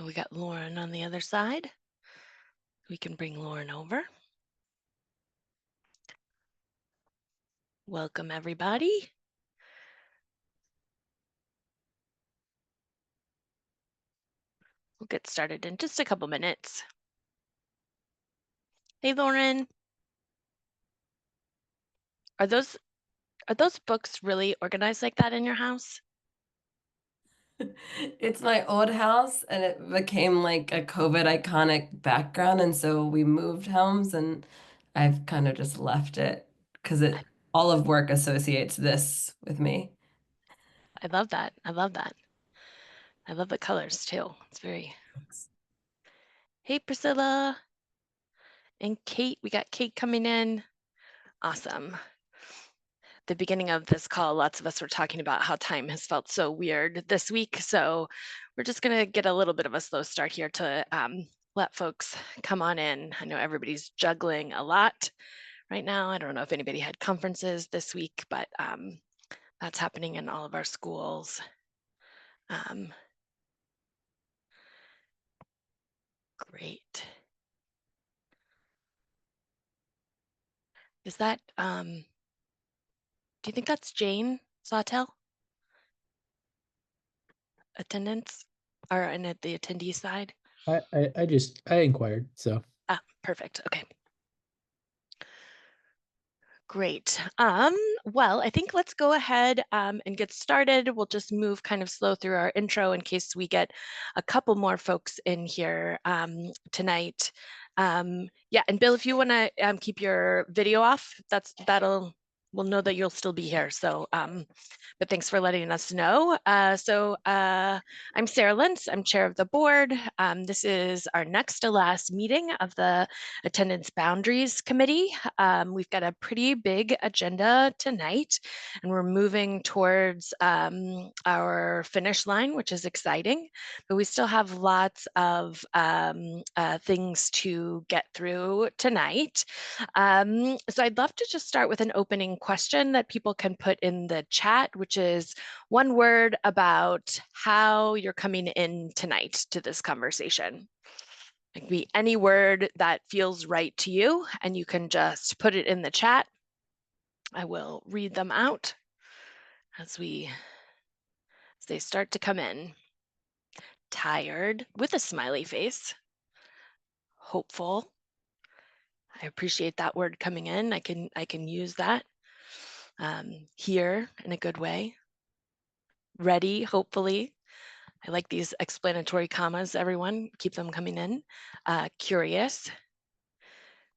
we got Lauren on the other side. We can bring Lauren over. Welcome, everybody. We'll get started in just a couple minutes. Hey, Lauren. Are those books really organized like that in your house? It's my old house and it became like a COVID iconic background. And so we moved homes and I've kind of just left it because all of work associates this with me. I love that. I love that. I love the colors too. It's very. Hey, Priscilla and Kate. We got Kate coming in. Awesome. The beginning of this call, lots of us were talking about how time has felt so weird this week. So we're just going to get a little bit of a slow start here to let folks come on in. I know everybody's juggling a lot right now. I don't know if anybody had conferences this week, but that's happening in all of our schools. Great. Is that, do you think that's Jane Sawtell? Attendance or in at the attendee side? I inquired, so. Ah, perfect. Okay. Great. Well, I think let's go ahead and get started. We'll just move kind of slow through our intro in case we get a couple more folks in here tonight. Yeah, and Bill, if you want to keep your video off, we'll know that you'll still be here. So, but thanks for letting us know. I'm Sarah Lentz. I'm chair of the board. This is our next to last meeting of the Attendance Boundaries Committee. We've got a pretty big agenda tonight, and we're moving towards our finish line, which is exciting, but we still have lots of things to get through tonight. So I'd love to just start with an opening question that people can put in the chat, which is one word about how you're coming in tonight to this conversation. It can be any word that feels right to you, and you can just put it in the chat. I will read them out as they start to come in. Tired with a smiley face. Hopeful. I appreciate that word coming in. I can use that. Here in a good way. Ready, hopefully. I like these explanatory commas, everyone. Keep them coming in. Curious.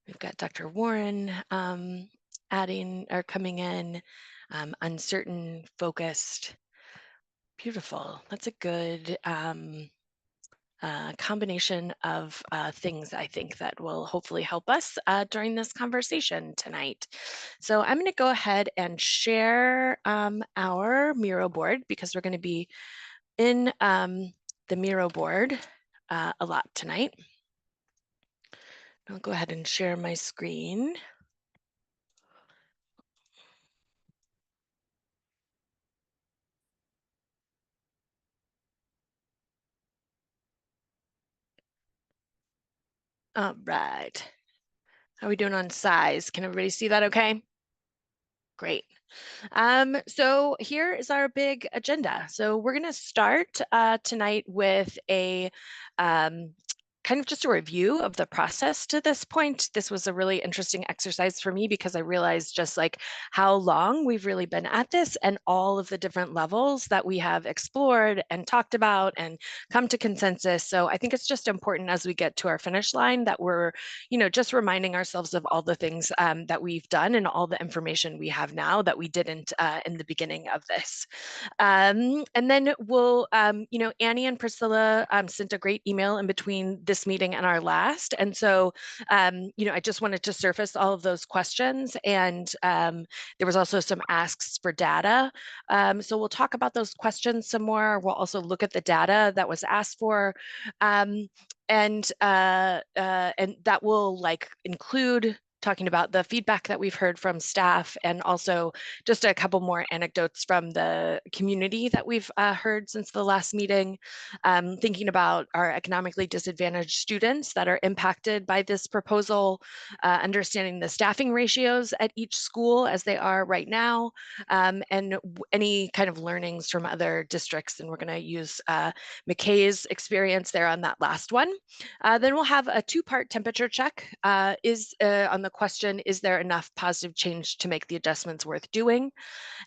We've got Dr. Warren adding or coming in. Uncertain, focused. Beautiful. That's a good combination of things I think that will hopefully help us during this conversation tonight. So I'm going to go ahead and share our Miro board because we're going to be in the Miro board a lot tonight. I'll go ahead and share my screen. All right. How are we doing on size? Can everybody see that okay? Great. So here is our big agenda. So we're going to start tonight with a kind of just a review of the process to this point. This was a really interesting exercise for me because I realized just like how long we've really been at this and all of the different levels that we have explored and talked about and come to consensus. So I think it's just important as we get to our finish line that we're, just reminding ourselves of all the things that we've done and all the information we have now that we didn't in the beginning of this. And then we'll, Annie and Priscilla sent a great email in between this meeting and our last. And so, I just wanted to surface all of those questions. And there was also some asks for data. So we'll talk about those questions some more. We'll also look at the data that was asked for. And that will include talking about the feedback that we've heard from staff, and also just a couple more anecdotes from the community that we've heard since the last meeting, thinking about our economically disadvantaged students that are impacted by this proposal, understanding the staffing ratios at each school as they are right now, and any kind of learnings from other districts. And we're going to use McKay's experience there on that last one. Then we'll have a two-part temperature check on the question, is there enough positive change to make the adjustments worth doing?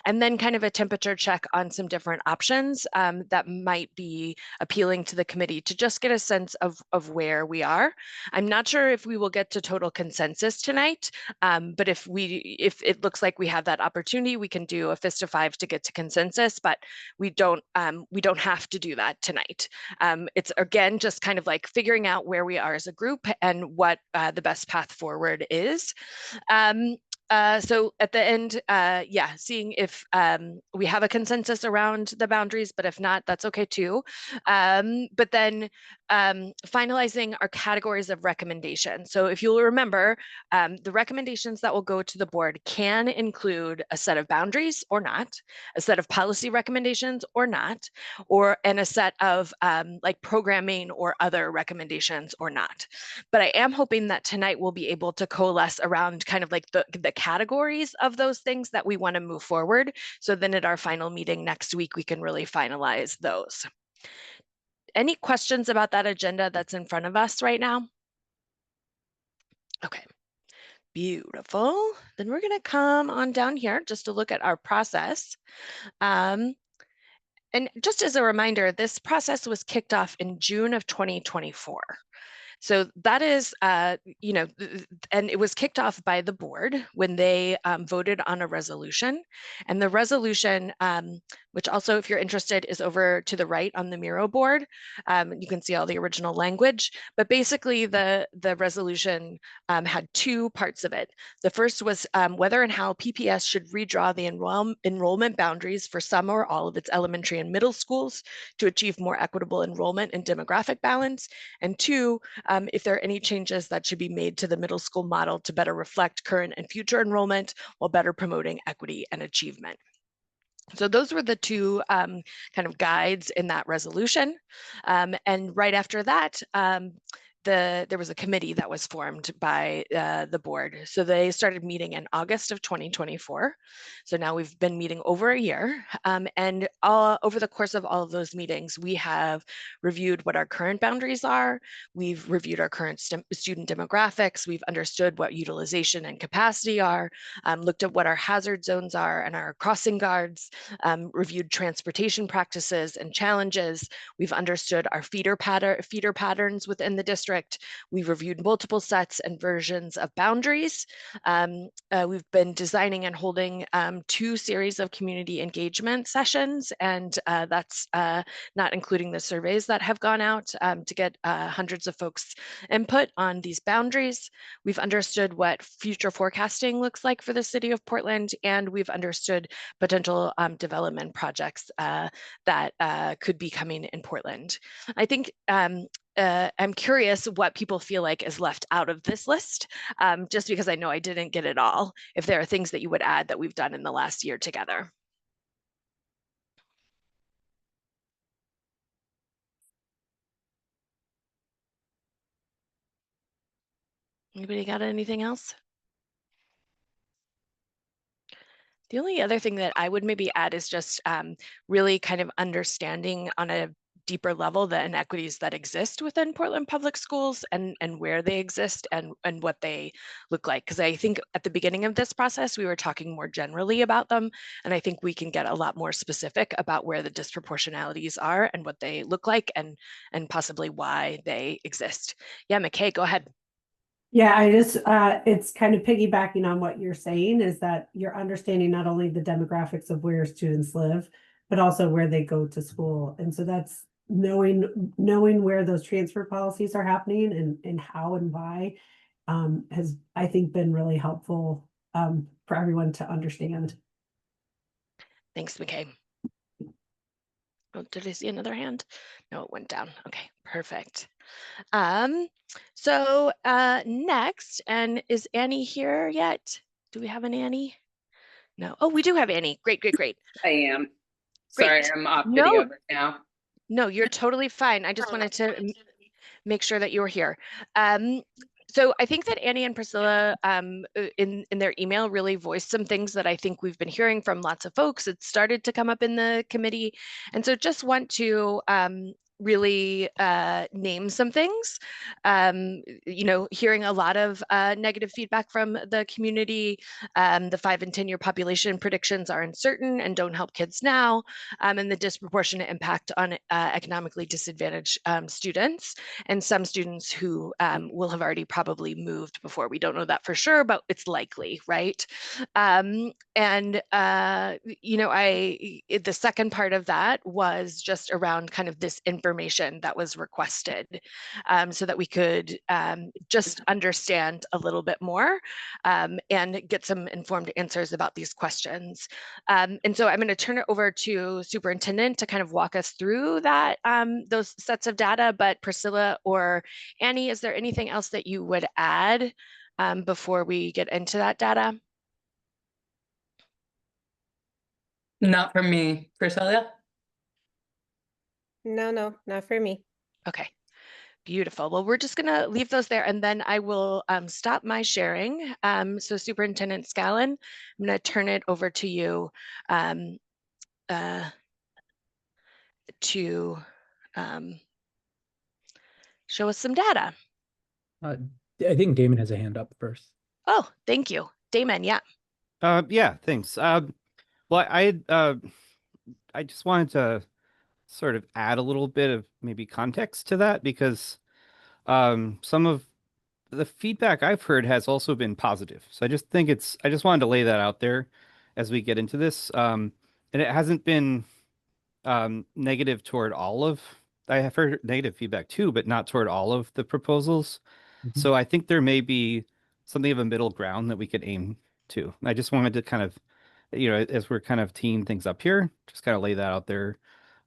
And then kind of a temperature check on some different options that might be appealing to the committee to just get a sense of where we are. I'm not sure if we will get to total consensus tonight, but if it looks like we have that opportunity, we can do a fist of five to get to consensus, but we don't have to do that tonight. It's again just kind of like figuring out where we are as a group and what the best path forward is. So at the end, seeing if we have a consensus around the boundaries, but if not, that's okay too. But then finalizing our categories of recommendation. So if you'll remember, the recommendations that will go to the board can include a set of boundaries or not, a set of policy recommendations or not, and a set of like programming or other recommendations or not. But I am hoping that tonight we'll be able to coalesce around kind of like the categories of those things that we want to move forward. So then at our final meeting next week, we can really finalize those. Any questions about that agenda that's in front of us right now? Okay, beautiful. Then we're going to come on down here just to look at our process. And just as a reminder, this process was kicked off in June of 2024. So that is, and it was kicked off by the board when they voted on a resolution. And the resolution, which also, if you're interested, is over to the right on the Miro board. You can see all the original language. But basically, the resolution had two parts of it. The first was whether and how PPS should redraw the enrollment boundaries for some or all of its elementary and middle schools to achieve more equitable enrollment and demographic balance. And two, if there are any changes that should be made to the middle school model to better reflect current and future enrollment while better promoting equity and achievement. So those were the two kind of guides in that resolution. And right after that, there was a committee that was formed by the board. So they started meeting in August of 2024. So now we've been meeting over a year. And over the course of all of those meetings, we have reviewed what our current boundaries are. We've reviewed our current student demographics. We've understood what utilization and capacity are, looked at what our hazard zones are and our crossing guards, reviewed transportation practices and challenges. We've understood our feeder patterns within the district. We've reviewed multiple sets and versions of boundaries. We've been designing and holding 2 series of community engagement sessions, and that's not including the surveys that have gone out to get hundreds of folks' input on these boundaries. We've understood what future forecasting looks like for the city of Portland, and we've understood potential development projects that could be coming in Portland. I think I'm curious what people feel like is left out of this list, just because I know I didn't get it all, if there are things that you would add that we've done in the last year together. Anybody got anything else? The only other thing that I would maybe add is just really kind of understanding on a deeper level the inequities that exist within Portland Public Schools and where they exist and what they look like. Because I think at the beginning of this process, we were talking more generally about them. And I think we can get a lot more specific about where the disproportionalities are and what they look like and possibly why they exist. Yeah, McKay, go ahead. Yeah, it's kind of piggybacking on what you're saying is that you're understanding not only the demographics of where students live, but also where they go to school. And so that's knowing where those transfer policies are happening and how and why has, I think, been really helpful for everyone to understand. Thanks, McKay. Oh, did I see another hand? No, it went down. Okay, perfect. So next, and is Annie here yet? Do we have an Annie? No. Oh, we do have Annie. Great, great, great. I am. Sorry, Great. I'm off No, video right now. no, you're totally fine. I just wanted to make sure that you were here. So I think that Annie and Priscilla in their email really voiced some things that I think we've been hearing from lots of folks. It started to come up in the committee. And so just want to really name some things. Hearing a lot of negative feedback from the community. The 5 and 10-year population predictions are uncertain and don't help kids now, and the disproportionate impact on economically disadvantaged students, and some students who will have already probably moved before. We don't know that for sure, but it's likely, right? The second part of that was just around kind of this information that was requested, so that we could just understand a little bit more and get some informed answers about these questions. And so I'm going to turn it over to Superintendent to kind of walk us through that, those sets of data. But Priscilla or Annie, is there anything else that you would add before we get into that data? Not for me. Priscilla? No, not for me. Okay. Beautiful. Well, we're just going to leave those there, and then I will stop my sharing. So Superintendent Scallon, I'm going to turn it over to you to show us some data. I think Damon has a hand up first. Oh, thank you. Damon, yeah. Yeah, thanks. Well, I just wanted to sort of add a little bit of maybe context to that, because some of the feedback I've heard has also been positive. So I just wanted to lay that out there as we get into this. And it hasn't been negative toward all of, I have heard negative feedback too, but not toward all of the proposals. Mhm. So I think there may be something of a middle ground that we could aim to. I just wanted to kind of, as we're kind of teeing things up here, just kind of lay that out there,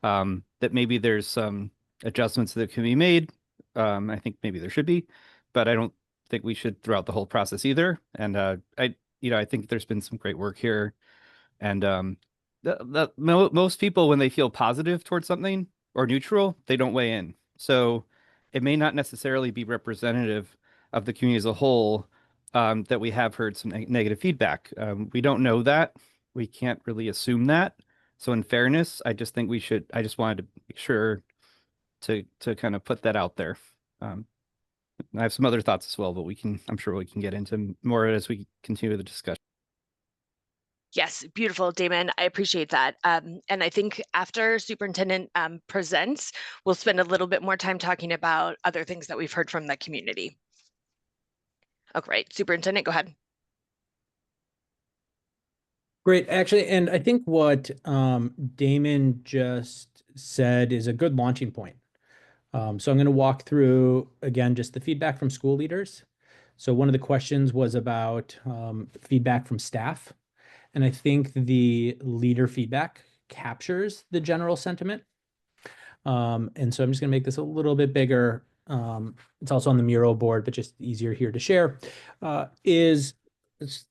that maybe there's some adjustments that can be made. I think maybe there should be, but I don't think we should throughout the whole process either. And I think there's been some great work here, and most people, when they feel positive towards something or neutral, they don't weigh in. So it may not necessarily be representative of the community as a whole, that we have heard some negative feedback. We don't know that. We can't really assume that. So in fairness, I just wanted to make sure to kind of put that out there. I have some other thoughts as well, but I'm sure we can get into more as we continue the discussion. Yes, beautiful, Damon. I appreciate that. And I think after Superintendent presents, we'll spend a little bit more time talking about other things that we've heard from the community. Oh, great. Superintendent, go ahead. Great, actually, and I think what Damon just said is a good launching point. So I'm going to walk through, again, just the feedback from school leaders. So one of the questions was about feedback from staff. And I think the leader feedback captures the general sentiment. And so I'm just going to make this a little bit bigger. It's also on the Miro board, but just easier here to share.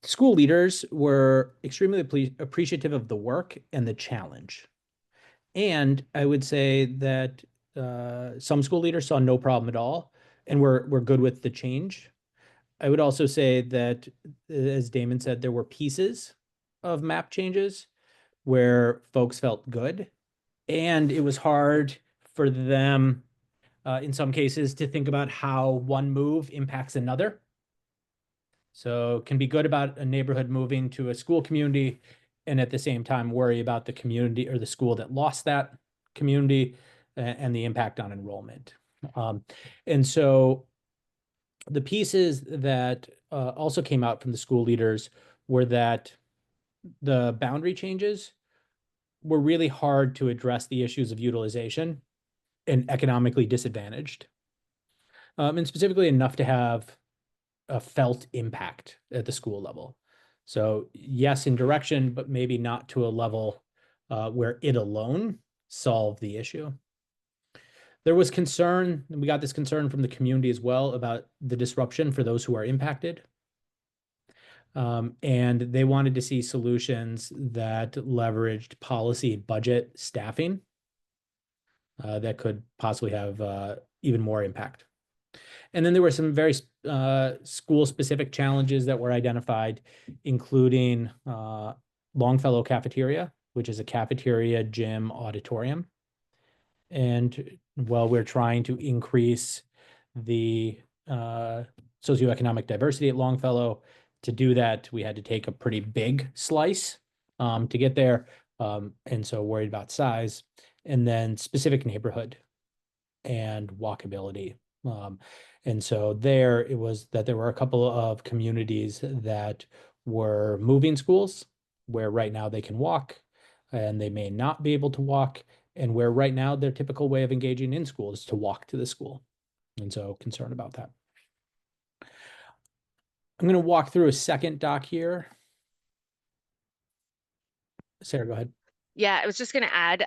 School leaders were extremely appreciative of the work and the challenge. And I would say that some school leaders saw no problem at all and were good with the change. I would also say that, as Damon said, there were pieces of map changes where folks felt good, and it was hard for them in some cases to think about how one move impacts another. So can be good about a neighborhood moving to a school community and at the same time worry about the community or the school that lost that community and the impact on enrollment. And so the pieces that also came out from the school leaders were that the boundary changes were really hard to address the issues of utilization and economically disadvantaged, and specifically enough to have a felt impact at the school level. So yes, in direction, but maybe not to a level where it alone solve the issue. There was concern, and we got this concern from the community as well, about the disruption for those who are impacted. And they wanted to see solutions that leveraged policy, budget, staffing that could possibly have even more impact. And then there were some very school-specific challenges that were identified, including Longfellow Cafeteria, which is a cafeteria, gym, auditorium. And while we're trying to increase the socioeconomic diversity at Longfellow, to do that, we had to take a pretty big slice to get there. And so worried about size, and then specific neighborhood and walkability. And so there it was that there were a couple of communities that were moving schools where right now they can walk and they may not be able to walk, and where right now their typical way of engaging in school is to walk to the school. And so concerned about that. I'm going to walk through a second doc here. Sarah, go ahead. Yeah, I was just going to add,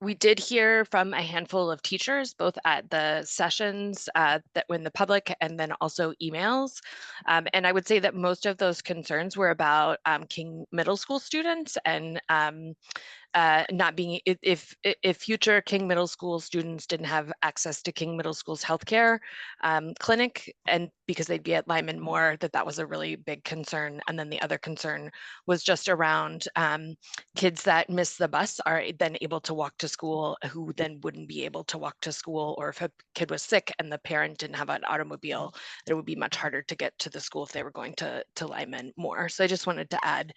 we did hear from a handful of teachers, both at the sessions that were in the public and then also emails. And I would say that most of those concerns were about King Middle School students and not being, if future King Middle School students didn't have access to King Middle School's healthcare clinic, and because they'd be at Lyman Moore, that was a really big concern. And then the other concern was just around kids that miss the bus are then able to walk to school, who then wouldn't be able to walk to school, or if a kid was sick and the parent didn't have an automobile, it would be much harder to get to the school if they were going to Lyman Moore. So I just wanted to add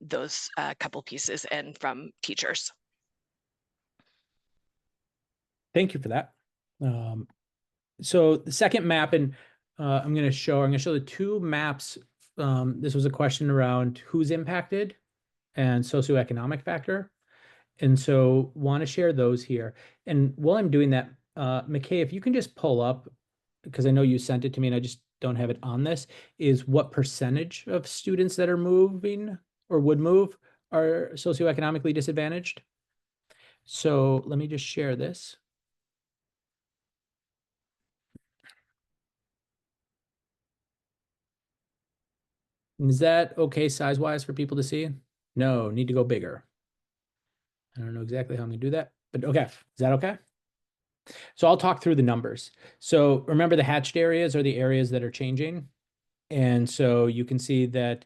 those couple pieces in from teachers. Thank you for that. So the second map, and I'm going to show the two maps. This was a question around who's impacted and socioeconomic factor. And so want to share those here. And while I'm doing that, McKay, if you can just pull up, because I know you sent it to me and I just don't have it on this, is what percentage of students that are moving or would move are socioeconomically disadvantaged. So let me just share this. Is that okay size-wise for people to see? No, need to go bigger. I don't know exactly how I'm gonna do that, but okay, is that okay? So I'll talk through the numbers. So remember, the hatched areas are the areas that are changing. And so you can see that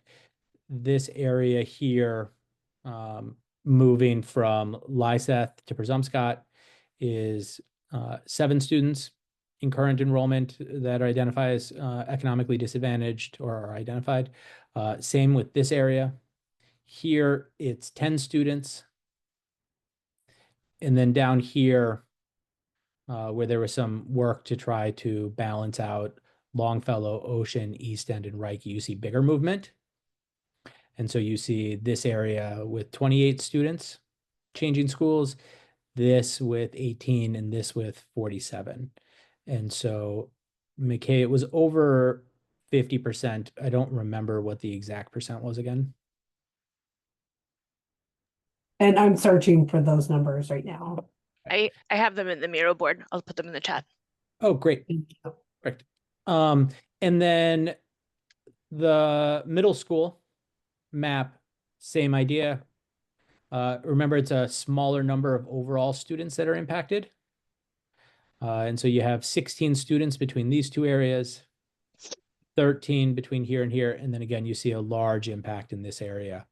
this area here, moving from Lyseth to Presumpscot, is 7 students in current enrollment that are identified as economically disadvantaged or are identified. Same with this area. Here, it's 10 students. And then down here, where there was some work to try to balance out Longfellow, Ocean, East End, and Reich, you see bigger movement. And so you see this area with 28 students changing schools, this with 18, and this with 47. And so, McKay, it was over 50%. I don't remember what the exact percent was again. And I'm searching for those numbers right now. I have them in the Miro board. I'll put them in the chat. Oh, great. Correct. And then the middle school map, same idea. Remember, it's a smaller number of overall students that are impacted. And so you have 16 students between these two areas, 13 between here and here. And then again, you see a large impact in this area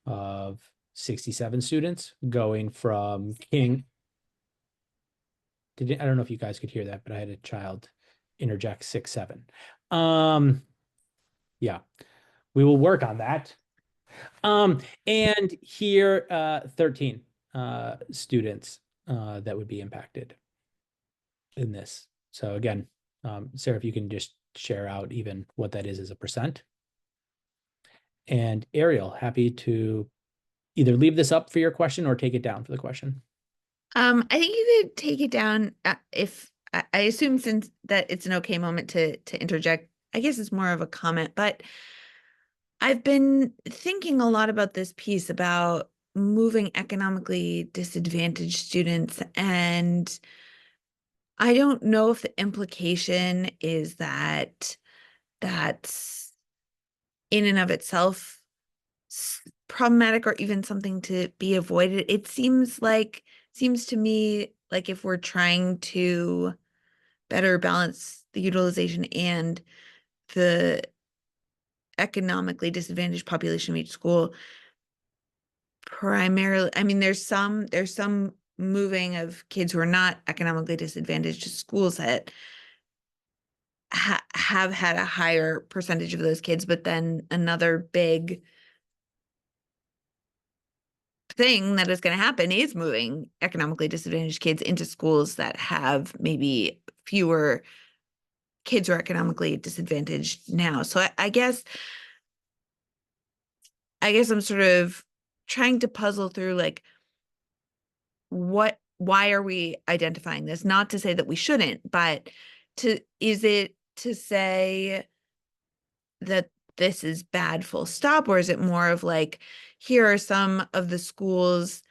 of 67 students going from King. I don't know if you guys could hear that, but I had a child interject 6, 7. Yeah, we will work on that. And here, 13 students that would be impacted in this. So again, Sarah, if you can just share out even what that is as a percent. And Ariel, happy to either leave this up for your question or take it down for the question. I think you could take it down if I assume, since that it's an okay moment to interject. I guess it's more of a comment, but I've been thinking a lot about this piece about moving economically disadvantaged students, and I don't know if the implication is that that's in and of itself problematic or even something to be avoided. It seems to me like if we're trying to better balance the utilization and the economically disadvantaged population of each school, primarily, I mean, there's some moving of kids who are not economically disadvantaged to schools that have had a higher percentage of those kids, but then another big thing that is going to happen is moving economically disadvantaged kids into schools that have maybe fewer kids who are economically disadvantaged now. So I guess I'm sort of trying to puzzle through like why are we identifying this? Not to say that we shouldn't, but is it to say that this is bad full stop, or is it more of like, here are some of the schools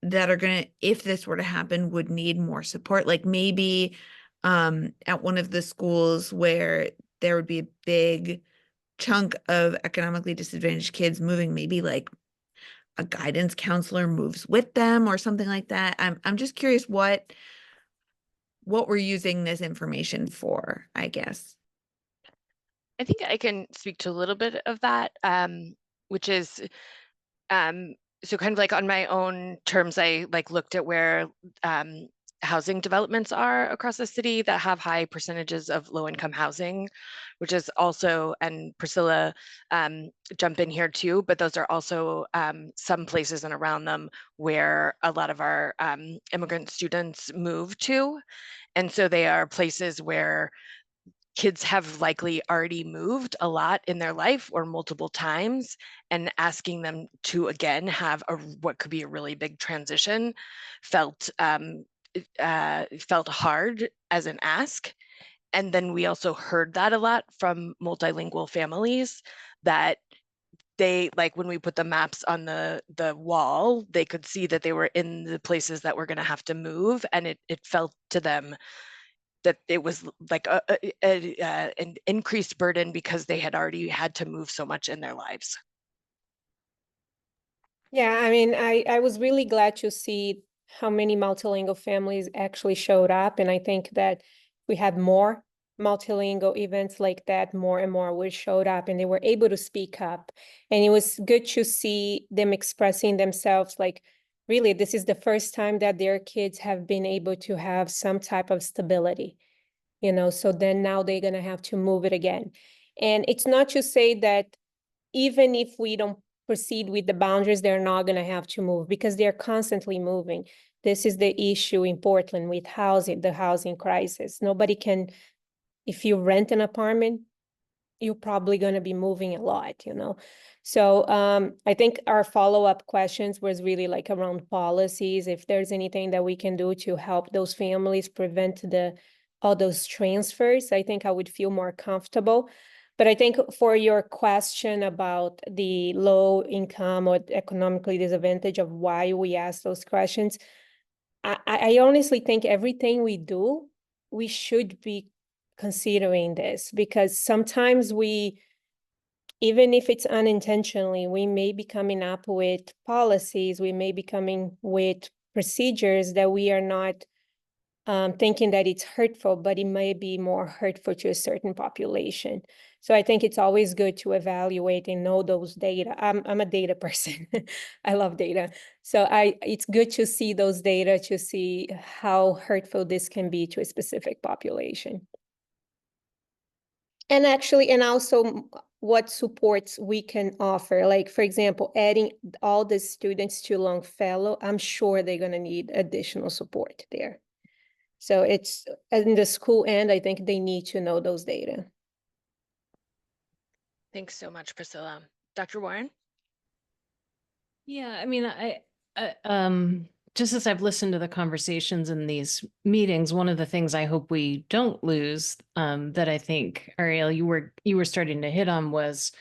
that are going to, if this were to happen, would need more support? Like maybe at one of the schools where there would be a big chunk of economically disadvantaged kids moving, maybe like a guidance counselor moves with them or something like that. I'm just curious what we're using this information for, I guess. I think I can speak to a little bit of that, which is so kind of like on my own terms, I like looked at where housing developments are across the city that have high percentages of low-income housing, which is also, and Priscilla, jump in here too, but those are also some places and around them where a lot of our immigrant students move to. And so they are places where kids have likely already moved a lot in their life or multiple times, and asking them to again have what could be a really big transition felt hard as an ask. And then we also heard that a lot from multilingual families, that they, like when we put the maps on the wall, they could see that they were in the places that were going to have to move, and it felt to them that it was like an increased burden because they had already had to move so much in their lives. Yeah, I mean, I was really glad to see how many multilingual families actually showed up. And I think that we had more multilingual events like that, more and more would showed up and they were able to speak up. And it was good to see them expressing themselves like, really, this is the first time that their kids have been able to have some type of stability, you know, so then now they're going to have to move it again. And it's not to say that even if we don't proceed with the boundaries, they're not going to have to move, because they're constantly moving. This is the issue in Portland with housing, the housing crisis. Nobody can, if you rent an apartment, you're probably going to be moving a lot, you know? So I think our follow-up questions was really like around policies, if there's anything that we can do to help those families prevent all those transfers, I think I would feel more comfortable. But I think for your question about the low income or economically disadvantaged, of why we ask those questions, I honestly think everything we do, we should be considering this, because sometimes even if it's unintentionally, we may be coming up with policies, we may be coming with procedures that we are not thinking that it's hurtful, but it may be more hurtful to a certain population. So I think it's always good to evaluate and know those data. I'm a data person. I love data. So it's good to see those data to see how hurtful this can be to a specific population. And actually, and also what supports we can offer. Like, for example, adding all the students to Longfellow, I'm sure they're going to need additional support there. So it's in the school end, I think they need to know those data. Thanks so much, Priscilla. Dr. Warren? Yeah, I mean, just as I've listened to the conversations in these meetings, one of the things I hope we don't lose, that I think, Ariel, you were starting to hit on, was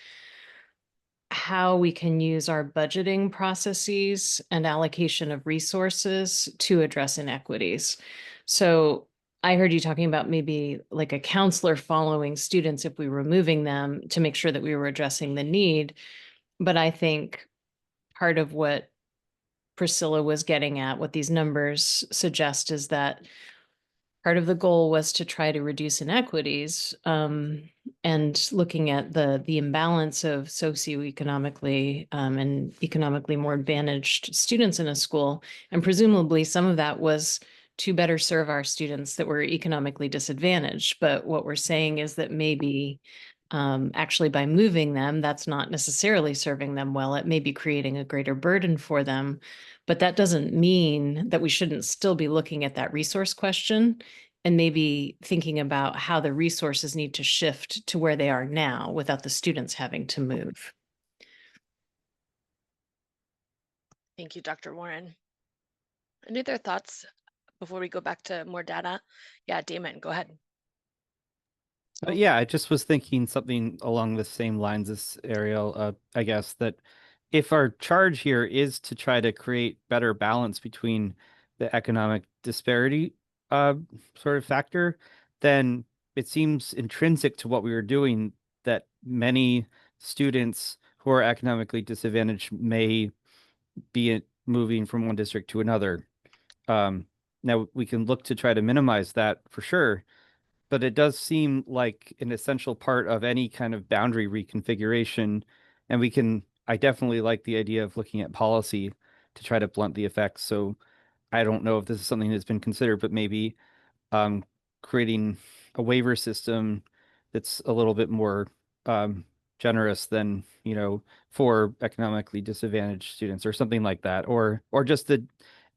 how we can use our budgeting processes and allocation of resources to address inequities. So I heard you talking about maybe like a counselor following students if we were moving them to make sure that we were addressing the need. But I think part of what Priscilla was getting at, what these numbers suggest, is that part of the goal was to try to reduce inequities, and looking at the imbalance of socioeconomically and economically more advantaged students in a school. And presumably some of that was to better serve our students that were economically disadvantaged. But what we're saying is that maybe actually by moving them, that's not necessarily serving them well. It may be creating a greater burden for them. But that doesn't mean that we shouldn't still be looking at that resource question and maybe thinking about how the resources need to shift to where they are now without the students having to move. Thank you, Dr. Warren. Any other thoughts before we go back to more data? Yeah, Damon, go ahead. Yeah, I just was thinking something along the same lines as Ariel, I guess, that if our charge here is to try to create better balance between the economic disparity sort of factor, then it seems intrinsic to what we were doing that many students who are economically disadvantaged may be moving from one district to another. Now we can look to try to minimize that for sure, but it does seem like an essential part of any kind of boundary reconfiguration. And I definitely like the idea of looking at policy to try to blunt the effects. So I don't know if this is something that's been considered, but maybe creating a waiver system that's a little bit more generous than, for economically disadvantaged students or something like that, or just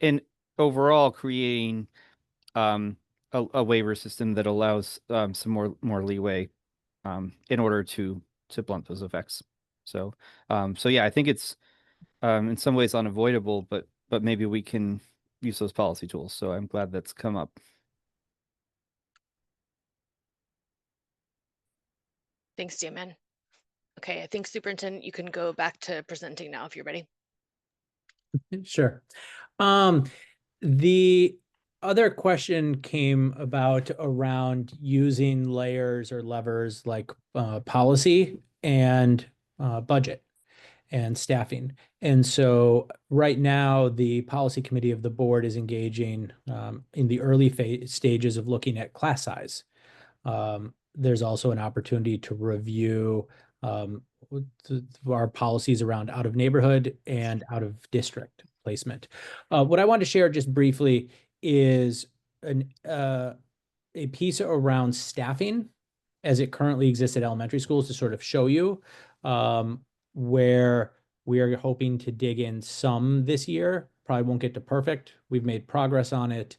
in overall creating a waiver system that allows some more leeway in order to blunt those effects. So yeah, I think it's in some ways unavoidable, but maybe we can use those policy tools. So I'm glad that's come up. Thanks, Damon. Okay, I think Superintendent, you can go back to presenting now if you're ready. Sure. The other question came about around using layers or levers like policy and budget and staffing. And so right now, the policy committee of the board is engaging in the early stages of looking at class size. There's also an opportunity to review our policies around out of neighborhood and out of district placement. What I want to share just briefly is a piece around staffing as it currently exists at elementary schools to sort of show you where we are hoping to dig in some this year. Probably won't get to perfect. We've made progress on it.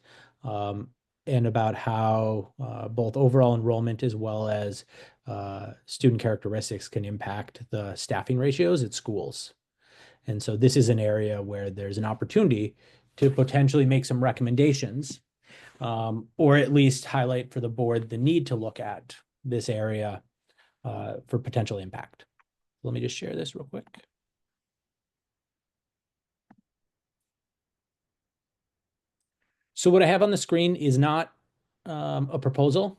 And about how both overall enrollment as well as student characteristics can impact the staffing ratios at schools. And so this is an area where there's an opportunity to potentially make some recommendations, or at least highlight for the board the need to look at this area for potential impact. Let me just share this real quick. So what I have on the screen is not a proposal.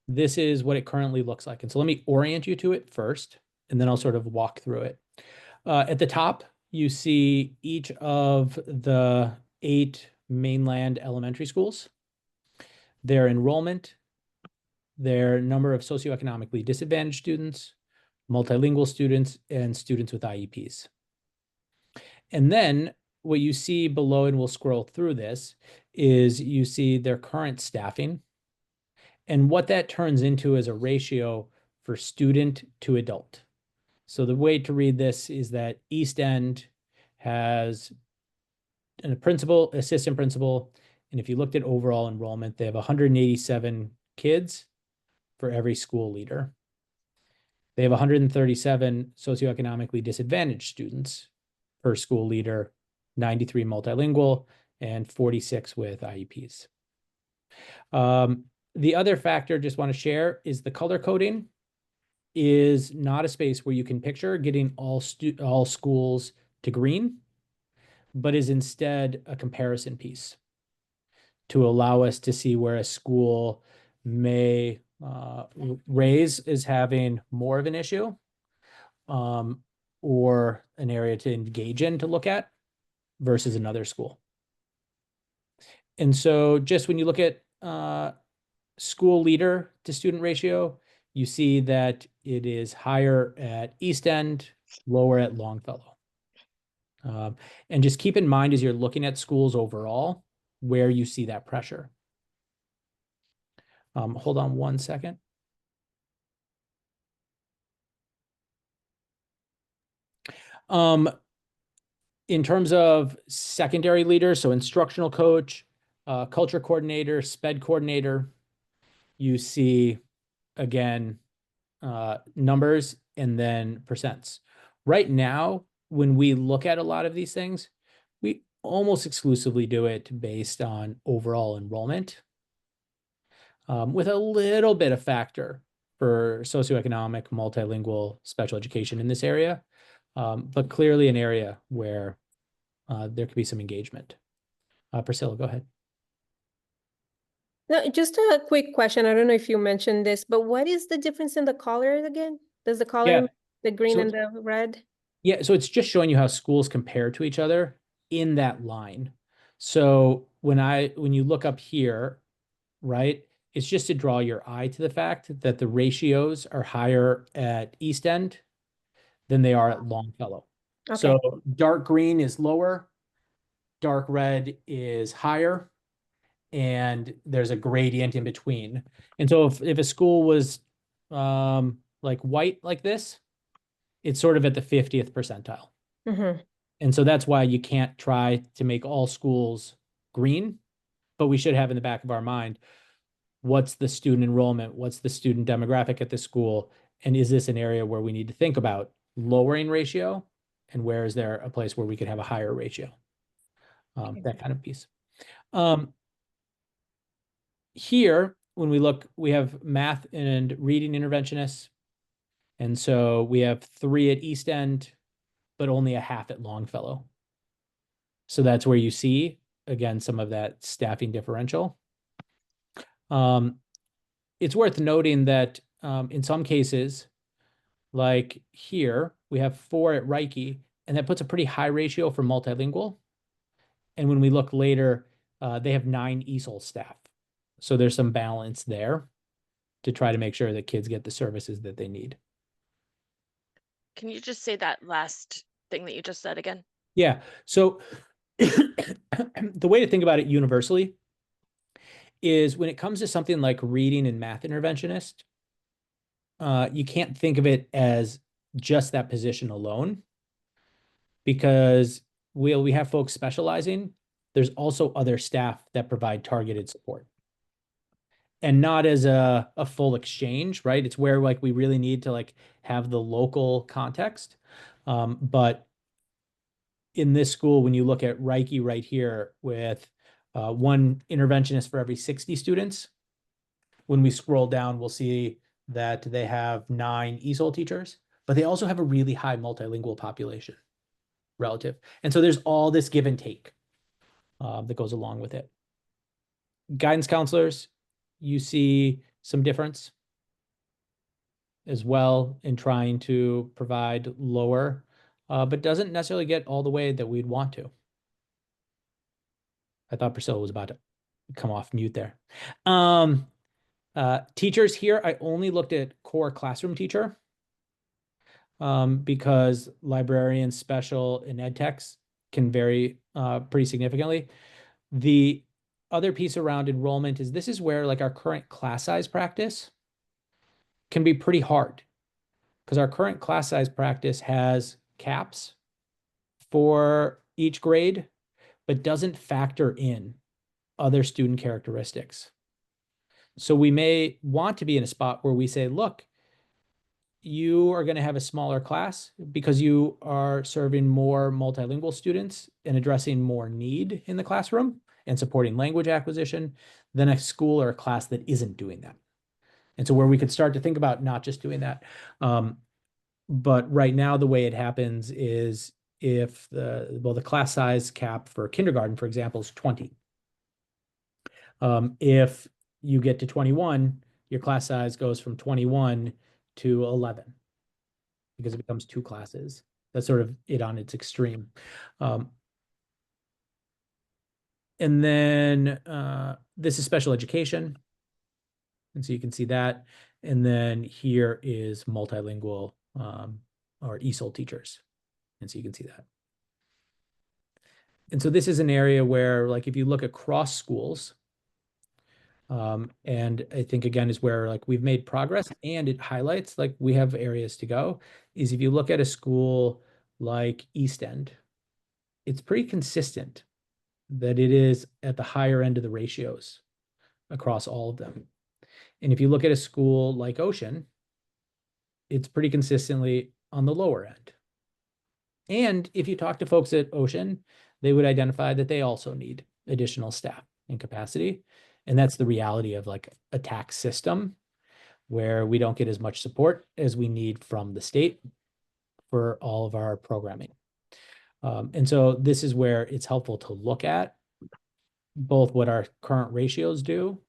This is what it currently looks like. And so let me orient you to it first, and then I'll sort of walk through it. At the top, you see each of the 8 mainland elementary schools, their enrollment, their number of socioeconomically disadvantaged students, multilingual students, and students with IEPs. And then what you see below, and we'll scroll through this, is you see their current staffing and what that turns into as a ratio for student to adult. So the way to read this is that East End has a principal, assistant principal, and if you looked at overall enrollment, they have 187 kids for every school leader. They have 137 socioeconomically disadvantaged students per school leader, 93 multilingual, and 46 with IEPs. The other factor I just want to share is the color coding. is not a space where you can picture getting all schools to green, but is instead a comparison piece to allow us to see where a school may raise is having more of an issue, or an area to engage in to look at versus another school. And so just when you look at school leader to student ratio, you see that it is higher at East End, lower at Longfellow. And just keep in mind as you're looking at schools overall, where you see that pressure. Hold on one second. In terms of secondary leaders, so instructional coach, culture coordinator, SPED coordinator, you see, again, numbers and then percents. Right now, when we look at a lot of these things, we almost exclusively do it based on overall enrollment, with a little bit of factor for socioeconomic, multilingual, special education in this area, but clearly an area where there could be some engagement. Priscilla, go ahead. No, just a quick question. I don't know if you mentioned this, but what is the difference in the colors again? Does the color, the green and the red? Yeah, so it's just showing you how schools compare to each other in that line. So when you look up here, right, it's just to draw your eye to the fact that the ratios are higher at East End than they are at Longfellow. Okay. So dark green is lower, dark red is higher, and there's a gradient in between. And so if a school was like white like this, it's sort of at the 50th percentile. Mm-hmm. And so that's why you can't try to make all schools green, but we should have in the back of our mind, what's the student enrollment? What's the student demographic at the school? And is this an area where we need to think about lowering ratio? And where is there a place where we could have a higher ratio? That kind of piece. Here, when we look, we have math and reading interventionists. And so we have 3 at East End, but only a half at Longfellow. So that's where you see, again, some of that staffing differential. It's worth noting that in some cases, like here, we have 4 at Reiki, and that puts a pretty high ratio for multilingual. And when we look later, they have 9 ESOL staff. So there's some balance there to try to make sure that kids get the services that they need. Can you just say that last thing that you just said again? Yeah. So the way to think about it universally is when it comes to something like reading and math interventionist, you can't think of it as just that position alone, because we have folks specializing. There's also other staff that provide targeted support. And not as a full exchange, right? It's where like we really need to like have the local context. But in this school, when you look at Reiki right here with 1 interventionist for every 60 students, when we scroll down, we'll see that they have 9 ESOL teachers, but they also have a really high multilingual population relative. And so there's all this give and take that goes along with it. Guidance counselors, you see some difference as well in trying to provide lower, but doesn't necessarily get all the way that we'd want to. I thought Priscilla was about to come off mute there. Teachers here, I only looked at core classroom teacher because librarians, special, and ed techs can vary pretty significantly. The other piece around enrollment is this is where like our current class size practice can be pretty hard, because our current class size practice has caps for each grade, but doesn't factor in other student characteristics. So we may want to be in a spot where we say, look, you are going to have a smaller class because you are serving more multilingual students and addressing more need in the classroom and supporting language acquisition than a school or a class that isn't doing that. And so where we could start to think about not just doing that. But right now, the way it happens is if the class size cap for kindergarten, for example, is 20. If you get to 21, your class size goes from 21 to 11 because it becomes 2 classes. That's sort of it on its extreme. And then this is special education. And so you can see that. And then here is multilingual or ESOL teachers. And so you can see that. And so this is an area where, like, if you look across schools, and I think, again, is where, like, we've made progress and it highlights, like, we have areas to go, is if you look at a school like East End, it's pretty consistent that it is at the higher end of the ratios across all of them. And if you look at a school like Ocean, it's pretty consistently on the lower end. And if you talk to folks at Ocean, they would identify that they also need additional staff and capacity. And that's the reality of, like, a tax system where we don't get as much support as we need from the state for all of our programming. And so this is where it's helpful to look at both what our current ratios do,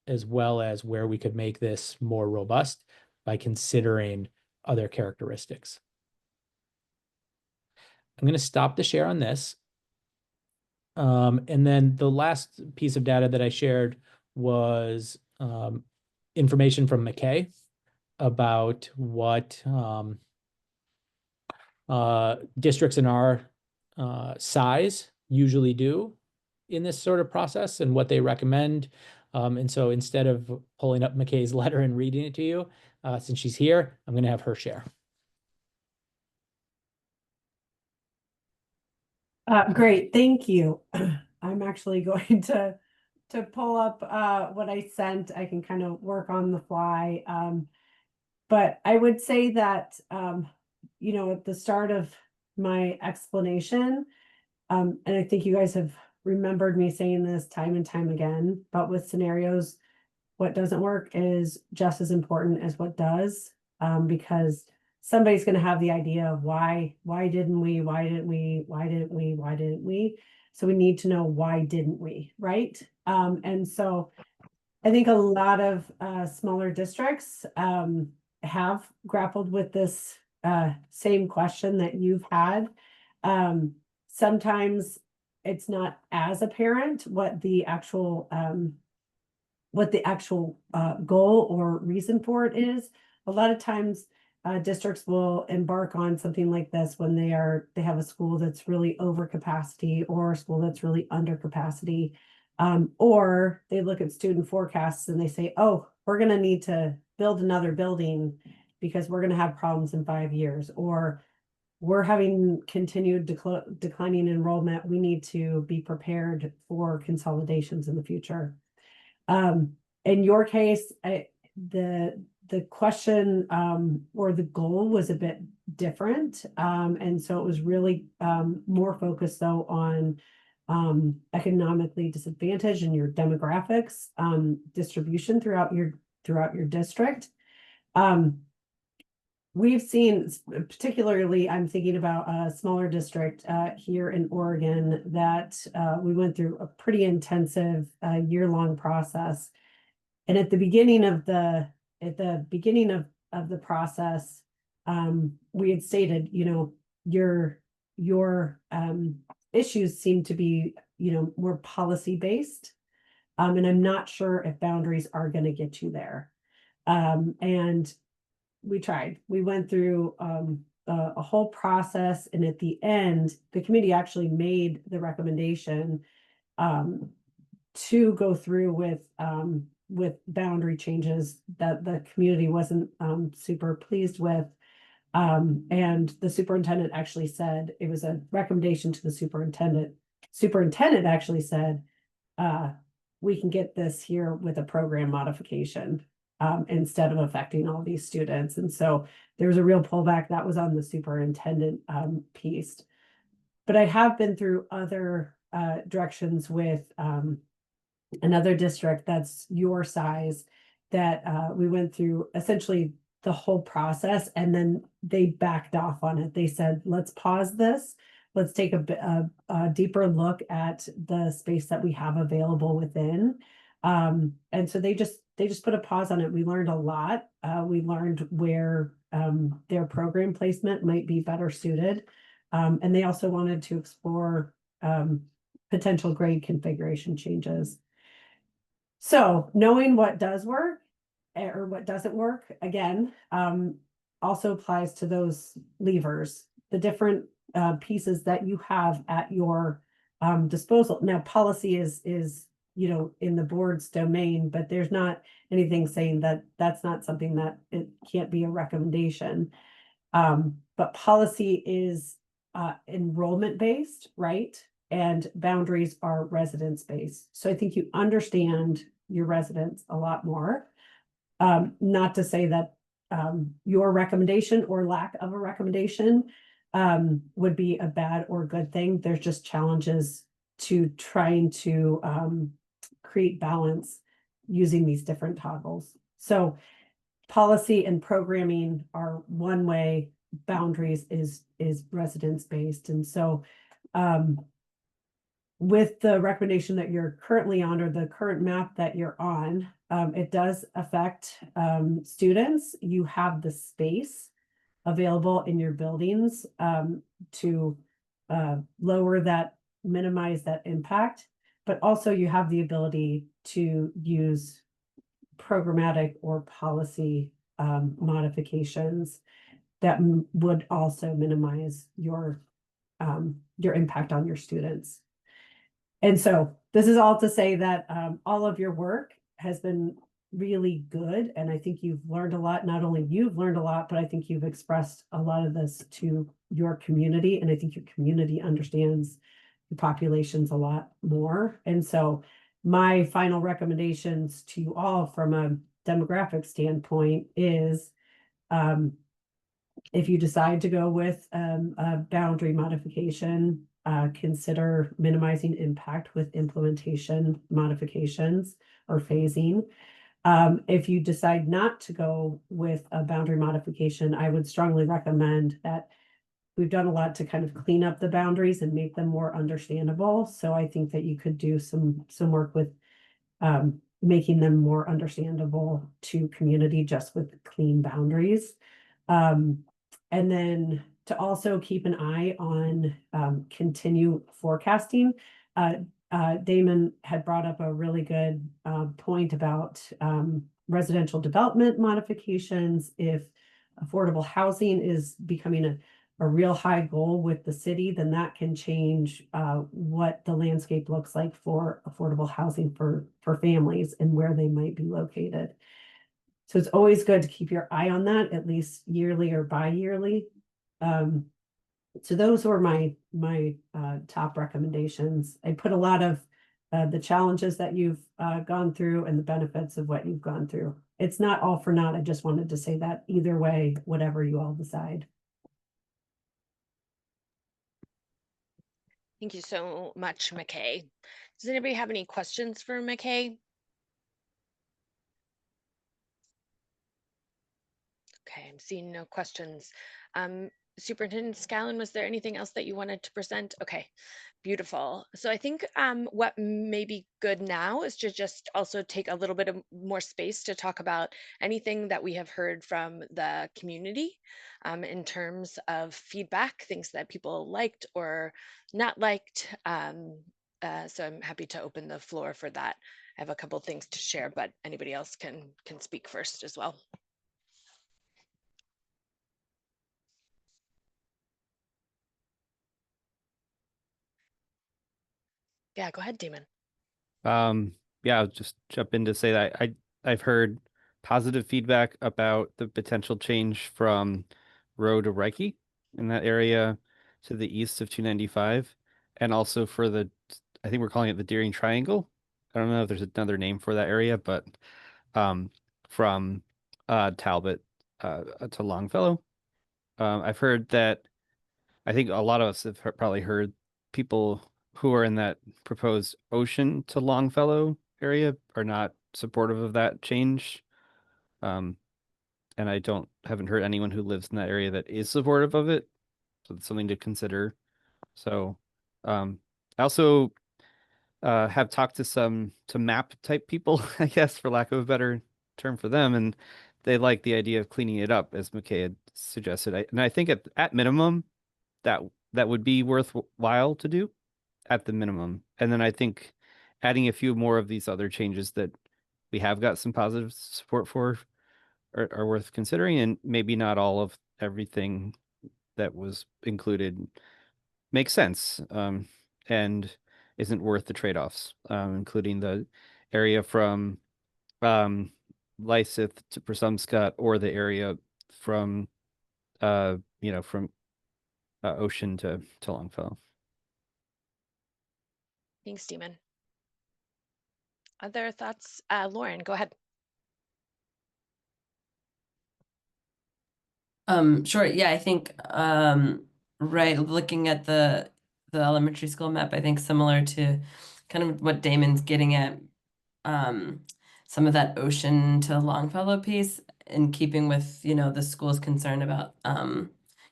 as well as where we could make this more robust by considering other characteristics. I'm going to stop the share on this. And then the last piece of data that I shared was information from McKay about what districts in our size usually do in this sort of process and what they recommend. And so instead of pulling up McKay's letter and reading it to you, since she's here, I'm going to have her share. Great, thank you. I'm actually going to pull up what I sent. I can kind of work on the fly. But I would say that, you know, at the start of my explanation, and I think you guys have remembered me saying this time and time again, but with scenarios, what doesn't work is just as important as what does, because somebody's going to have the idea of why didn't we, why didn't we, why didn't we, why didn't we? So we need to know why didn't we, right? And so I think a lot of smaller districts have grappled with this same question that you've had. Sometimes it's not as apparent what the actual goal or reason for it is. A lot of times districts will embark on something like this when they have a school that's really over capacity or a school that's really under capacity. Or they look at student forecasts and they say, oh, we're going to need to build another building because we're going to have problems in 5 years, or we're having continued declining enrollment. We need to be prepared for consolidations in the future. In your case, the question or the goal was a bit different. And so it was really more focused though on economically disadvantaged and your demographics distribution throughout your district. We've seen, particularly, I'm thinking about a smaller district here in Oregon that we went through a pretty intensive year-long process. And at the beginning of the process, we had stated, you know, your issues seem to be, you know, more policy based. And I'm not sure if boundaries are going to get you there. And we tried. We went through a whole process, and at the end, the committee actually made the recommendation to go through with boundary changes that the community wasn't super pleased with. And the superintendent actually said, it was a recommendation to the superintendent. Superintendent actually said, we can get this here with a program modification instead of affecting all these students. And so there was a real pullback that was on the superintendent piece. But I have been through other directions with another district that's your size. that we went through essentially the whole process, and then they backed off on it. They said, let's pause this. Let's take a deeper look at the space that we have available within. And so they just put a pause on it. We learned a lot. We learned where their program placement might be better suited. And they also wanted to explore potential grade configuration changes. So knowing what does work or what doesn't work, again, also applies to those levers, the different pieces that you have at your disposal. Now, policy is in the board's domain, but there's not anything saying that that's not something that it can't be a recommendation. But policy is enrollment based, right? And boundaries are residence based. So I think you understand your residents a lot more. Not to say that your recommendation or lack of a recommendation would be a bad or good thing. There's just challenges to trying to create balance using these different toggles. So policy and programming are one way, boundaries is residence based. And so with the recommendation that you're currently on, or the current map that you're on, it does affect students. You have the space available in your buildings to lower that, minimize that impact, but also you have the ability to use programmatic or policy modifications that would also minimize your impact on your students. And so this is all to say that all of your work has been really good. And I think you've learned a lot. Not only you've learned a lot, but I think you've expressed a lot of this to your community. And I think your community understands the populations a lot more. And so my final recommendations to you all from a demographic standpoint is if you decide to go with a boundary modification, consider minimizing impact with implementation modifications or phasing. If you decide not to go with a boundary modification, I would strongly recommend that we've done a lot to kind of clean up the boundaries and make them more understandable. So I think that you could do some work with making them more understandable to community just with clean boundaries. And then to also keep an eye on continue forecasting. Damon had brought up a really good point about residential development modifications. If affordable housing is becoming a real high goal with the city, then that can change what the landscape looks like for affordable housing for families and where they might be located. So it's always good to keep your eye on that, at least yearly or bi-yearly. So those were my top recommendations. I put a lot of the challenges that you've gone through and the benefits of what you've gone through. It's not all for naught. I just wanted to say that either way, whatever you all decide. Thank you so much, McKay. Does anybody have any questions for McKay? Okay, I'm seeing no questions. Superintendent Scallon, was there anything else that you wanted to present? Okay, beautiful. So I think what may be good now is to just also take a little bit of more space to talk about anything that we have heard from the community in terms of feedback, things that people liked or not liked. So I'm happy to open the floor for that. I have a couple things to share, but anybody else can speak first as well. Yeah, go ahead, Damon. Yeah, I'll just jump in to say that I've heard positive feedback about the potential change from Roe to Reiki in that area to the east of 295, and also for the, I think we're calling it the Deering Triangle. I don't know if there's another name for that area, but from Talbot to Longfellow. I've heard that, I think a lot of us have probably heard people who are in that proposed Ocean to Longfellow area are not supportive of that change. And I haven't heard anyone who lives in that area that is supportive of it. So it's something to consider. So I also have talked to some map type people, I guess, for lack of a better term for them, and they like the idea of cleaning it up, as McKay had suggested. And I think at minimum, that would be worthwhile to do at the minimum. And then I think adding a few more of these other changes that we have got some positive support for are worth considering, and maybe not all of everything that was included makes sense, and isn't worth the trade-offs, including the area from Lysith to Presumscot, or the area from from Ocean to Longfellow. Thanks, Damon. Other thoughts? Lauren, go ahead. Sure. Yeah, I think right, looking at the elementary school map, I think similar to kind of what Damon's getting at, some of that Ocean to Longfellow piece, in keeping with, the school's concern about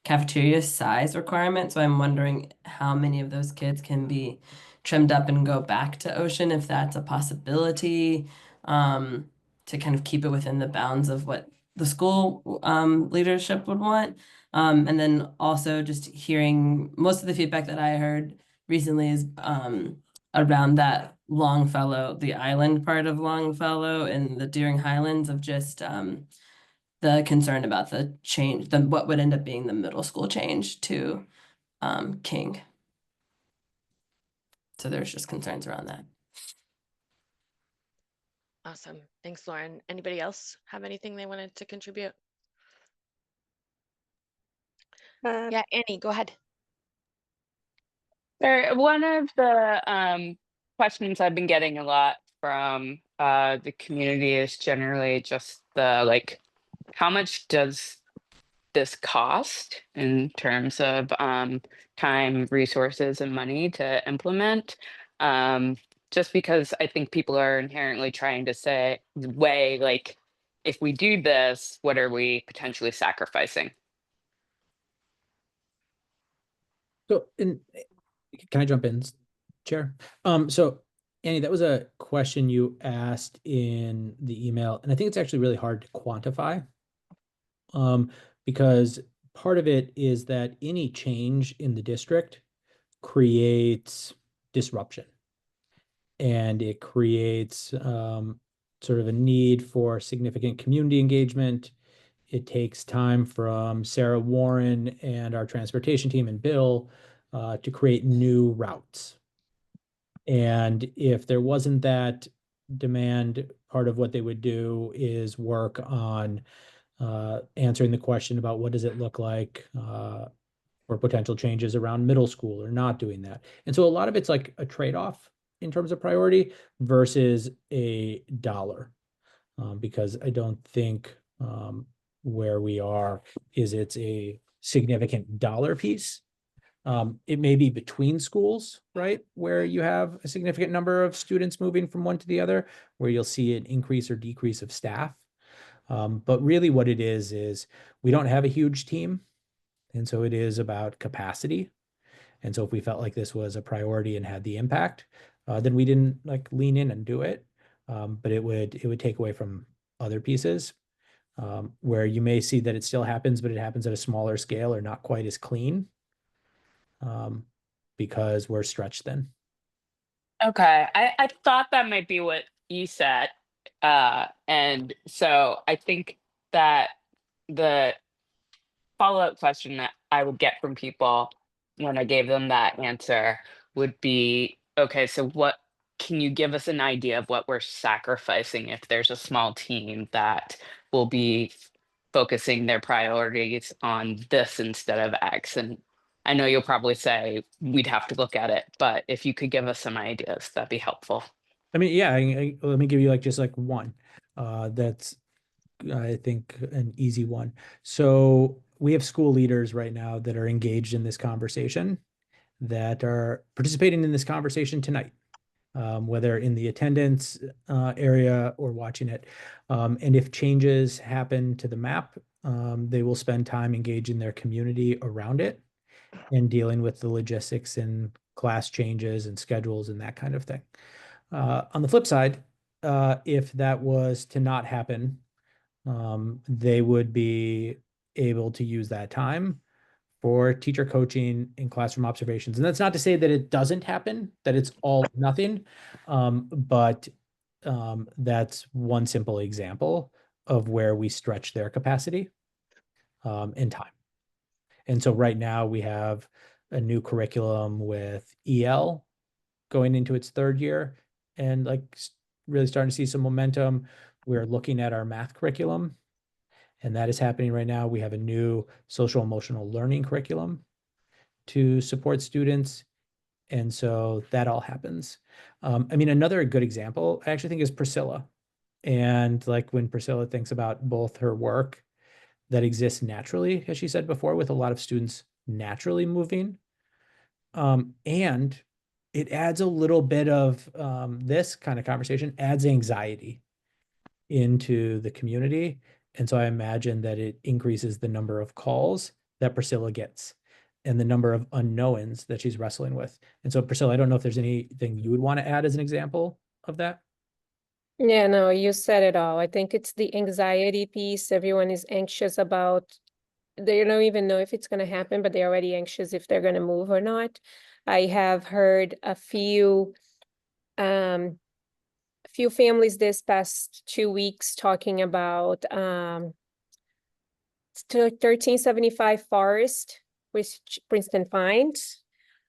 cafeteria size requirement. So I'm wondering how many of those kids can be trimmed up and go back to Ocean, if that's a possibility, to kind of keep it within the bounds of what the school leadership would want. And then also just hearing most of the feedback that I heard recently is around that Longfellow, the island part of Longfellow and the Deering Highlands, of just the concern about the change, what would end up being the middle school change to King. So there's just concerns around that. Awesome. Thanks, Lauren. Anybody else have anything they wanted to contribute? Yeah, Annie, go ahead. One of the questions I've been getting a lot from the community is generally just the how much does this cost in terms of time, resources, and money to implement? Just because I think people are inherently trying to weigh, if we do this, what are we potentially sacrificing? So, can I jump in, Chair? So Annie, that was a question you asked in the email, and I think it's actually really hard to quantify. Because part of it is that any change in the district creates disruption, and it creates sort of a need for significant community engagement. It takes time from Sarah Warren and our transportation team and Bill to create new routes. And if there wasn't that demand, part of what they would do is work on answering the question about what does it look like for potential changes around middle school, or not doing that. And so a lot of it's like a trade-off in terms of priority versus a dollar, because I don't think where we are it's a significant dollar piece. It may be between schools, right, where you have a significant number of students moving from one to the other, where you'll see an increase or decrease of staff. But really what it is we don't have a huge team. And so it is about capacity. And so if we felt like this was a priority and had the impact, then we didn't lean in and do it. But it would take away from other pieces, where you may see that it still happens, but it happens at a smaller scale or not quite as clean, because we're stretched then. Okay, I thought that might be what you said. And so I think that the follow-up question that I would get from people when I gave them that answer would be, okay, so what can you give us an idea of what we're sacrificing if there's a small team that will be focusing their priorities on this instead of X? And I know you'll probably say we'd have to look at it, but if you could give us some ideas, that'd be helpful. I mean, yeah, let me give you just one. That's, I think, an easy one. So we have school leaders right now that are engaged in this conversation, that are participating in this conversation tonight. whether in the attendance area or watching it. And if changes happen to the map, they will spend time engaging their community around it and dealing with the logistics and class changes and schedules and that kind of thing. On the flip side, if that was to not happen, they would be able to use that time for teacher coaching and classroom observations. And that's not to say that it doesn't happen, that it's all nothing, but that's one simple example of where we stretch their capacity and time. And so right now we have a new curriculum with EL going into its third year and like really starting to see some momentum. We're looking at our math curriculum, and that is happening right now. We have a new social emotional learning curriculum to support students. And so that all happens. I mean, another good example, I actually think, is Priscilla. And like when Priscilla thinks about both her work that exists naturally, as she said before, with a lot of students naturally moving, and it adds a little bit of this kind of conversation, adds anxiety into the community. And so I imagine that it increases the number of calls that Priscilla gets and the number of unknowns that she's wrestling with. And so, Priscilla, I don't know if there's anything you would want to add as an example of that. Yeah, no, you said it all. I think it's the anxiety piece. Everyone is anxious about, they don't even know if it's going to happen, but they're already anxious if they're going to move or not. I have heard a few families this past 2 weeks talking about 1375 Forest, which Princeton finds.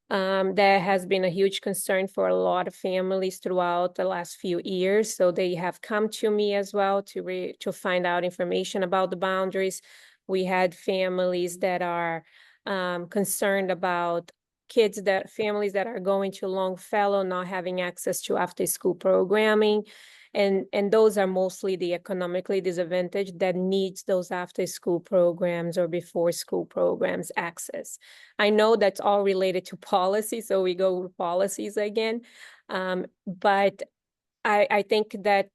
That has been a huge concern for a lot of families throughout the last few years. So they have come to me as well to find out information about the boundaries. We had families that are concerned about families that are going to Longfellow not having access to after school programming. And those are mostly the economically disadvantaged that needs those after school programs or before school programs access. I know that's all related to policy, so we go with policies again. But I think that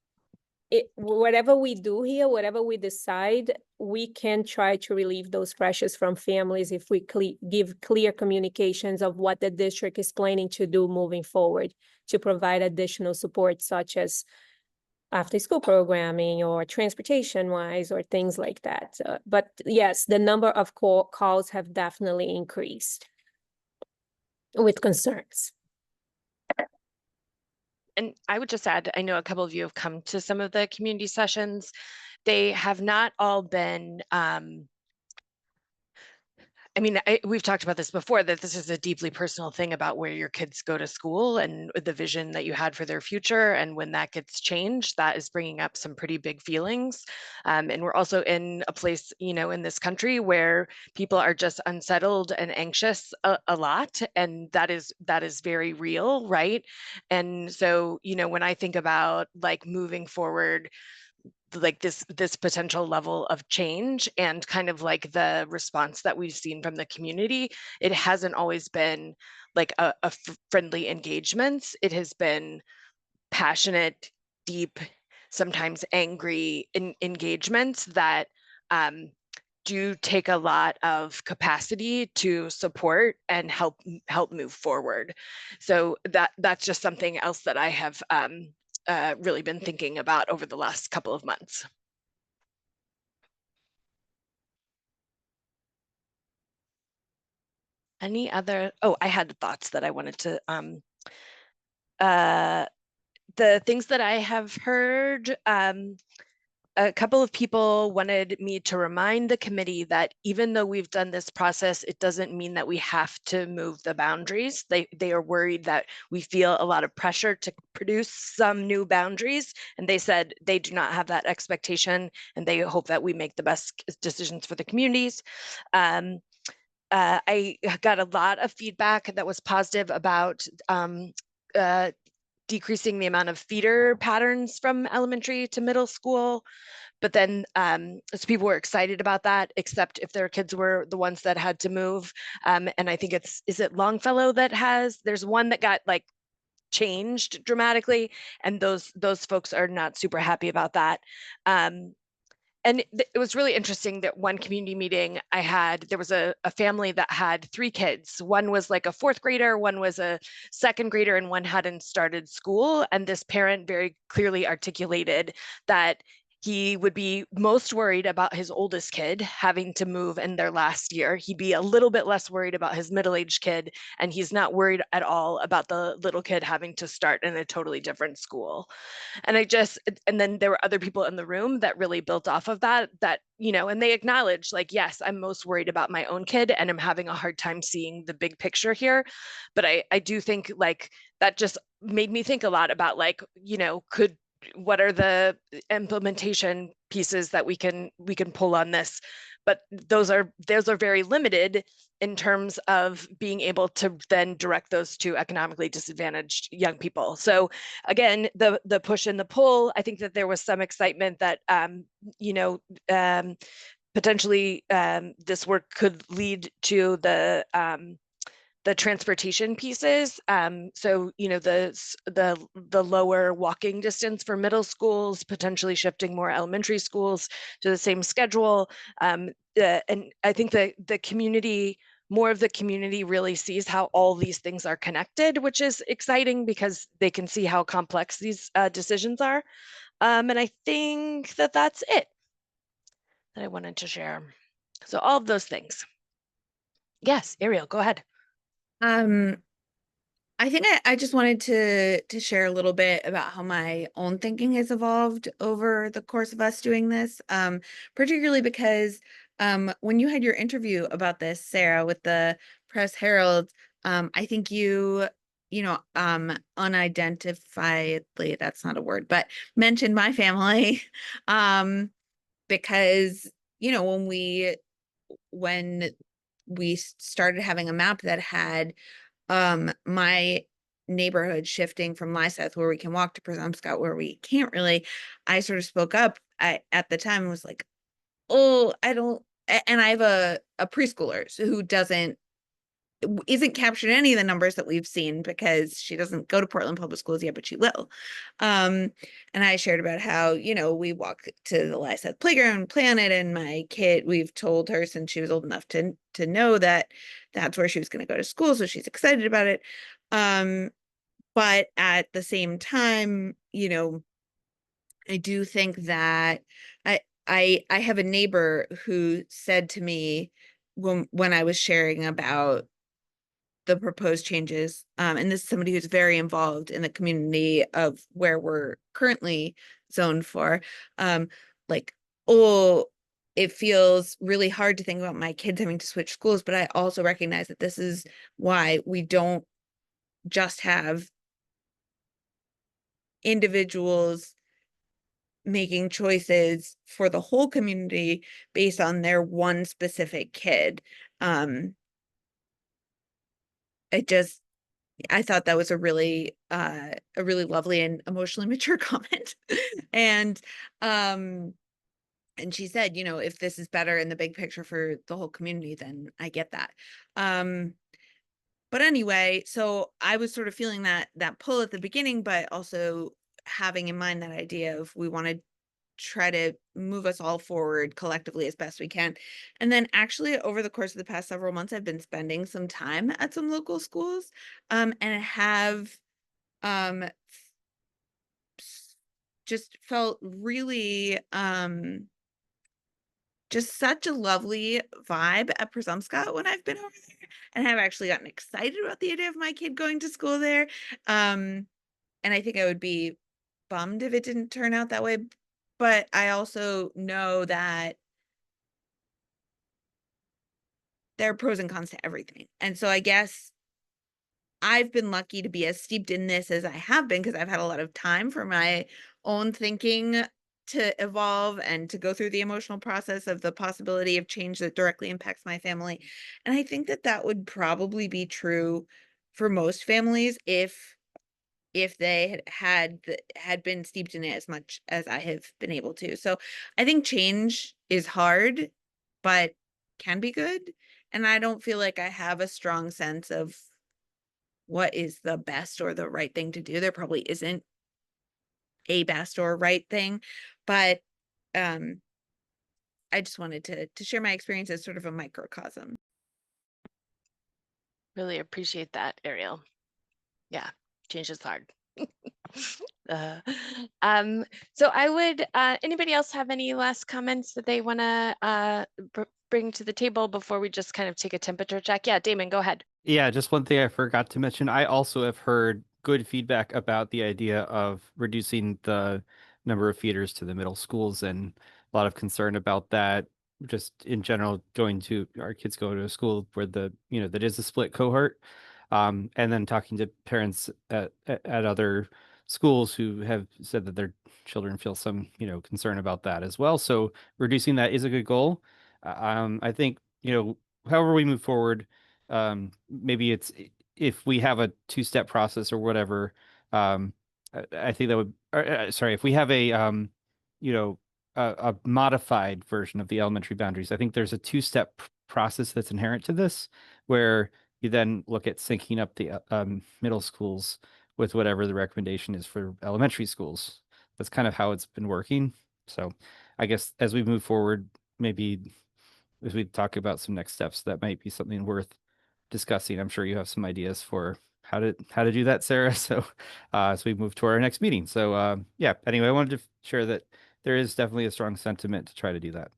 whatever we do here, whatever we decide, we can try to relieve those pressures from families if we give clear communications of what the district is planning to do moving forward to provide additional support, such as after school programming or transportation wise or things like that. But yes, the number of calls have definitely increased with concerns. And I would just add, I know a couple of you have come to some of the community sessions. They have not all been, I mean, we've talked about this before, that this is a deeply personal thing about where your kids go to school and the vision that you had for their future. And when that gets changed, that is bringing up some pretty big feelings. And we're also in a place, you know, in this country where people are just unsettled and anxious a lot. And that is very real, right? And so, you know, when I think about like moving forward, like this potential level of change and kind of like the response that we've seen from the community, it hasn't always been like a friendly engagements. It has been passionate, deep, sometimes angry engagements that do take a lot of capacity to support and help move forward. So that's just something else that I have really been thinking about over the last couple of months. Any other, oh, I had thoughts that I wanted to, the things that I have heard, a couple of people wanted me to remind the committee that even though we've done this process, it doesn't mean that we have to move the boundaries. They are worried that we feel a lot of pressure to produce some new boundaries. And they said they do not have that expectation and they hope that we make the best decisions for the communities. I got a lot of feedback that was positive about decreasing the amount of feeder patterns from elementary to middle school. But then so people were excited about that, except if their kids were the ones that had to move. And I think is it Longfellow that there's one that got like changed dramatically, and those folks are not super happy about that. And it was really interesting that one community meeting I had, there was a family that had 3 kids. One was like a 4th grader, one was a 2nd grader, and one hadn't started school. And this parent very clearly articulated that he would be most worried about his oldest kid having to move in their last year. He'd be a little bit less worried about his middle-aged kid, and he's not worried at all about the little kid having to start in a totally different school. And and then there were other people in the room that really built off of that, and they acknowledged, like, yes, I'm most worried about my own kid and I'm having a hard time seeing the big picture here. But I do think, like, that just made me think a lot about, like, what are the implementation pieces that we can pull on this. But those are very limited in terms of being able to then direct those to economically disadvantaged young people. So again, the push and the pull, I think that there was some excitement that potentially this work could lead to the transportation pieces. So the lower walking distance for middle schools, potentially shifting more elementary schools to the same schedule. And I think that more of the community really sees how all these things are connected, which is exciting because they can see how complex these decisions are. And I think that that's it that I wanted to share. So all of those things. Yes, Ariel, go ahead. I think I just wanted to share a little bit about how my own thinking has evolved over the course of us doing this, particularly because when you had your interview about this, Sarah, with the Press Herald, I think unidentifiedly, that's not a word, but mentioned my family because, when we started having a map that had my neighborhood shifting from Lyseth, where we can walk, to Presumscott, where we can't really, I sort of spoke up at the time and was like, oh, I don't, and I have a preschooler who isn't captured in any of the numbers that we've seen because she doesn't go to Portland Public Schools yet, but she will. And I shared about how, we walk to the Lyseth playground, Planet, and my kid, we've told her since she was old enough to know that that's where she was going to go to school. So she's excited about it. But at the same time, I do think that I have a neighbor who said to me when I was sharing about the proposed changes, and this is somebody who's very involved in the community of where we're currently zoned for, like, oh, it feels really hard to think about my kids having to switch schools, but I also recognize that this is why we don't just have individuals making choices for the whole community based on their one specific kid. I thought that was a really lovely and emotionally mature comment. And she said, if this is better in the big picture for the whole community, then I get that. But anyway, so I was sort of feeling that pull at the beginning, but also having in mind that idea of we want to try to move us all forward collectively as best we can. And then actually over the course of the past several months, I've been spending some time at some local schools, and have just felt really just such a lovely vibe at Presumscott when I've been over there, and have actually gotten excited about the idea of my kid going to school there. And I think I would be bummed if it didn't turn out that way. But I also know that there are pros and cons to everything. And so I guess I've been lucky to be as steeped in this as I have been, because I've had a lot of time for my own thinking to evolve and to go through the emotional process of the possibility of change that directly impacts my family. And I think that would probably be true for most families if they had been steeped in it as much as I have been able to. So I think change is hard, but can be good. And I don't feel like I have a strong sense of what is the best or the right thing to do. There probably isn't a best or right thing, but I just wanted to share my experience as sort of a microcosm. Really appreciate that, Ariel. Yeah, change is hard. So I would, anybody else have any last comments that they want to bring to the table before we just kind of take a temperature check? Yeah, Damon, go ahead. Yeah, just one thing I forgot to mention. I also have heard good feedback about the idea of reducing the number of feeders to the middle schools, and a lot of concern about that. Just in general, our kids go to a school where that is a split cohort. And then talking to parents at other schools who have said that their children feel some, concern about that as well. So reducing that is a good goal. I think, however we move forward, maybe it's if we have a two-step process or whatever, I think that would, sorry, if we have a modified version of the elementary boundaries, I think there's a two-step process that's inherent to this, where you then look at syncing up the middle schools with whatever the recommendation is for elementary schools. That's kind of how it's been working. So I guess as we move forward, maybe as we talk about some next steps, that might be something worth discussing. I'm sure you have some ideas for how to do that, Sarah. So as we move to our next meeting. So yeah, anyway, I wanted to share that there is definitely a strong sentiment to try to do that.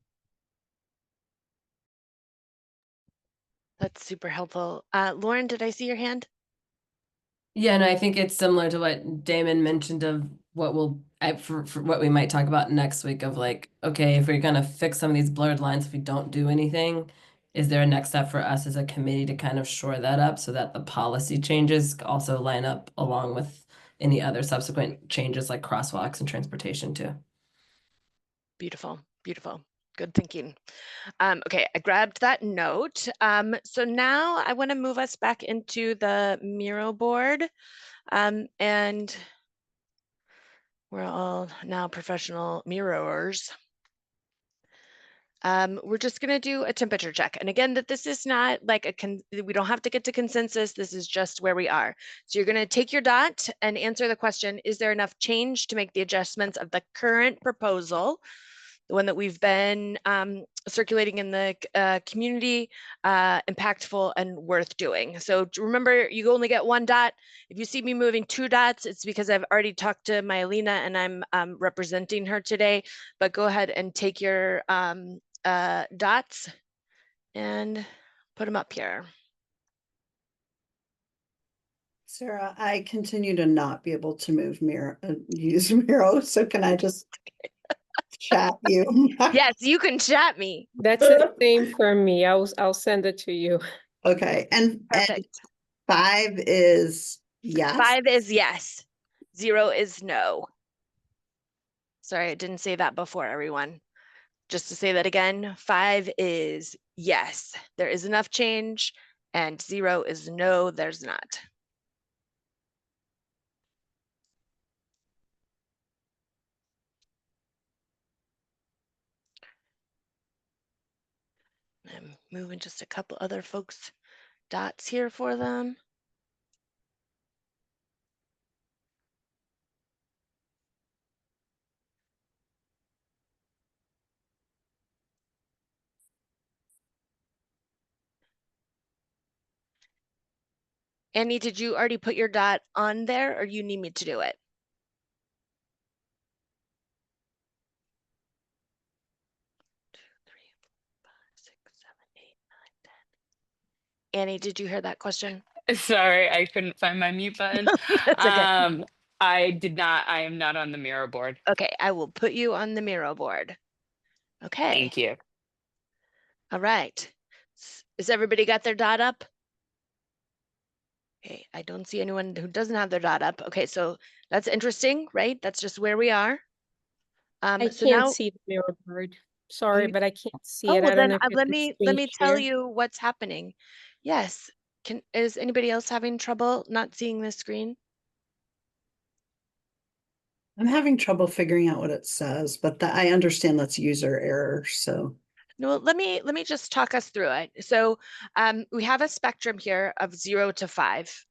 That's super helpful. Lauren, did I see your hand? Yeah, and I think it's similar to what Damon mentioned of what for what we might talk about next week of like, okay, if we're gonna fix some of these blurred lines, if we don't do anything, is there a next step for us as a committee to kind of shore that up so that the policy changes also line up along with any other subsequent changes like crosswalks and transportation too? Beautiful, beautiful. Good thinking. Okay, I grabbed that note. So now I want to move us back into the Miro board. And we're all now professional mirrors. We're just going to do a temperature check. And again, that this is not like we don't have to get to consensus. This is just where we are. So you're going to take your dot and answer the question, is there enough change to make the adjustments of the current proposal, the one that we've been circulating in the community, impactful and worth doing? So remember, you only get one dot. If you see me moving two dots, it's because I've already talked to Myelina and I'm representing her today. But go ahead and take your dots and put them up here. Sarah, I continue to not be able to use Miro, so can I just chat you? Yes, you can chat me. That's the same for me. I'll send it to you. Okay, and Perfect. 5 is yes. 5 is yes. 0 is no. Sorry, I didn't say that before, everyone. Just to say that again, 5 is yes, there is enough change, and 0 is no, there's not. I'm moving just a couple other folks' dots here for them. Annie, did you already put your dot on there, or you need me to do it? Annie, did you hear that question? Sorry, I couldn't find my mute button. That's okay. I did not. I am not on the Miro board. Okay, I will put you on the Miro board. Okay. Thank you. All right. Is everybody got their dot up? Okay, I don't see anyone who doesn't have their dot up. Okay, so that's interesting, right? That's just where we are. I So can't now, see the Miro board. Sorry, but I can't see oh, it. well I don't then know if let it's me screen tell share. you what's happening. Yes. Is anybody else having trouble not seeing the screen? I'm having trouble figuring out what it says, but I understand that's user error, so. No, let me just talk us through it. So we have a spectrum here of 0 to 5.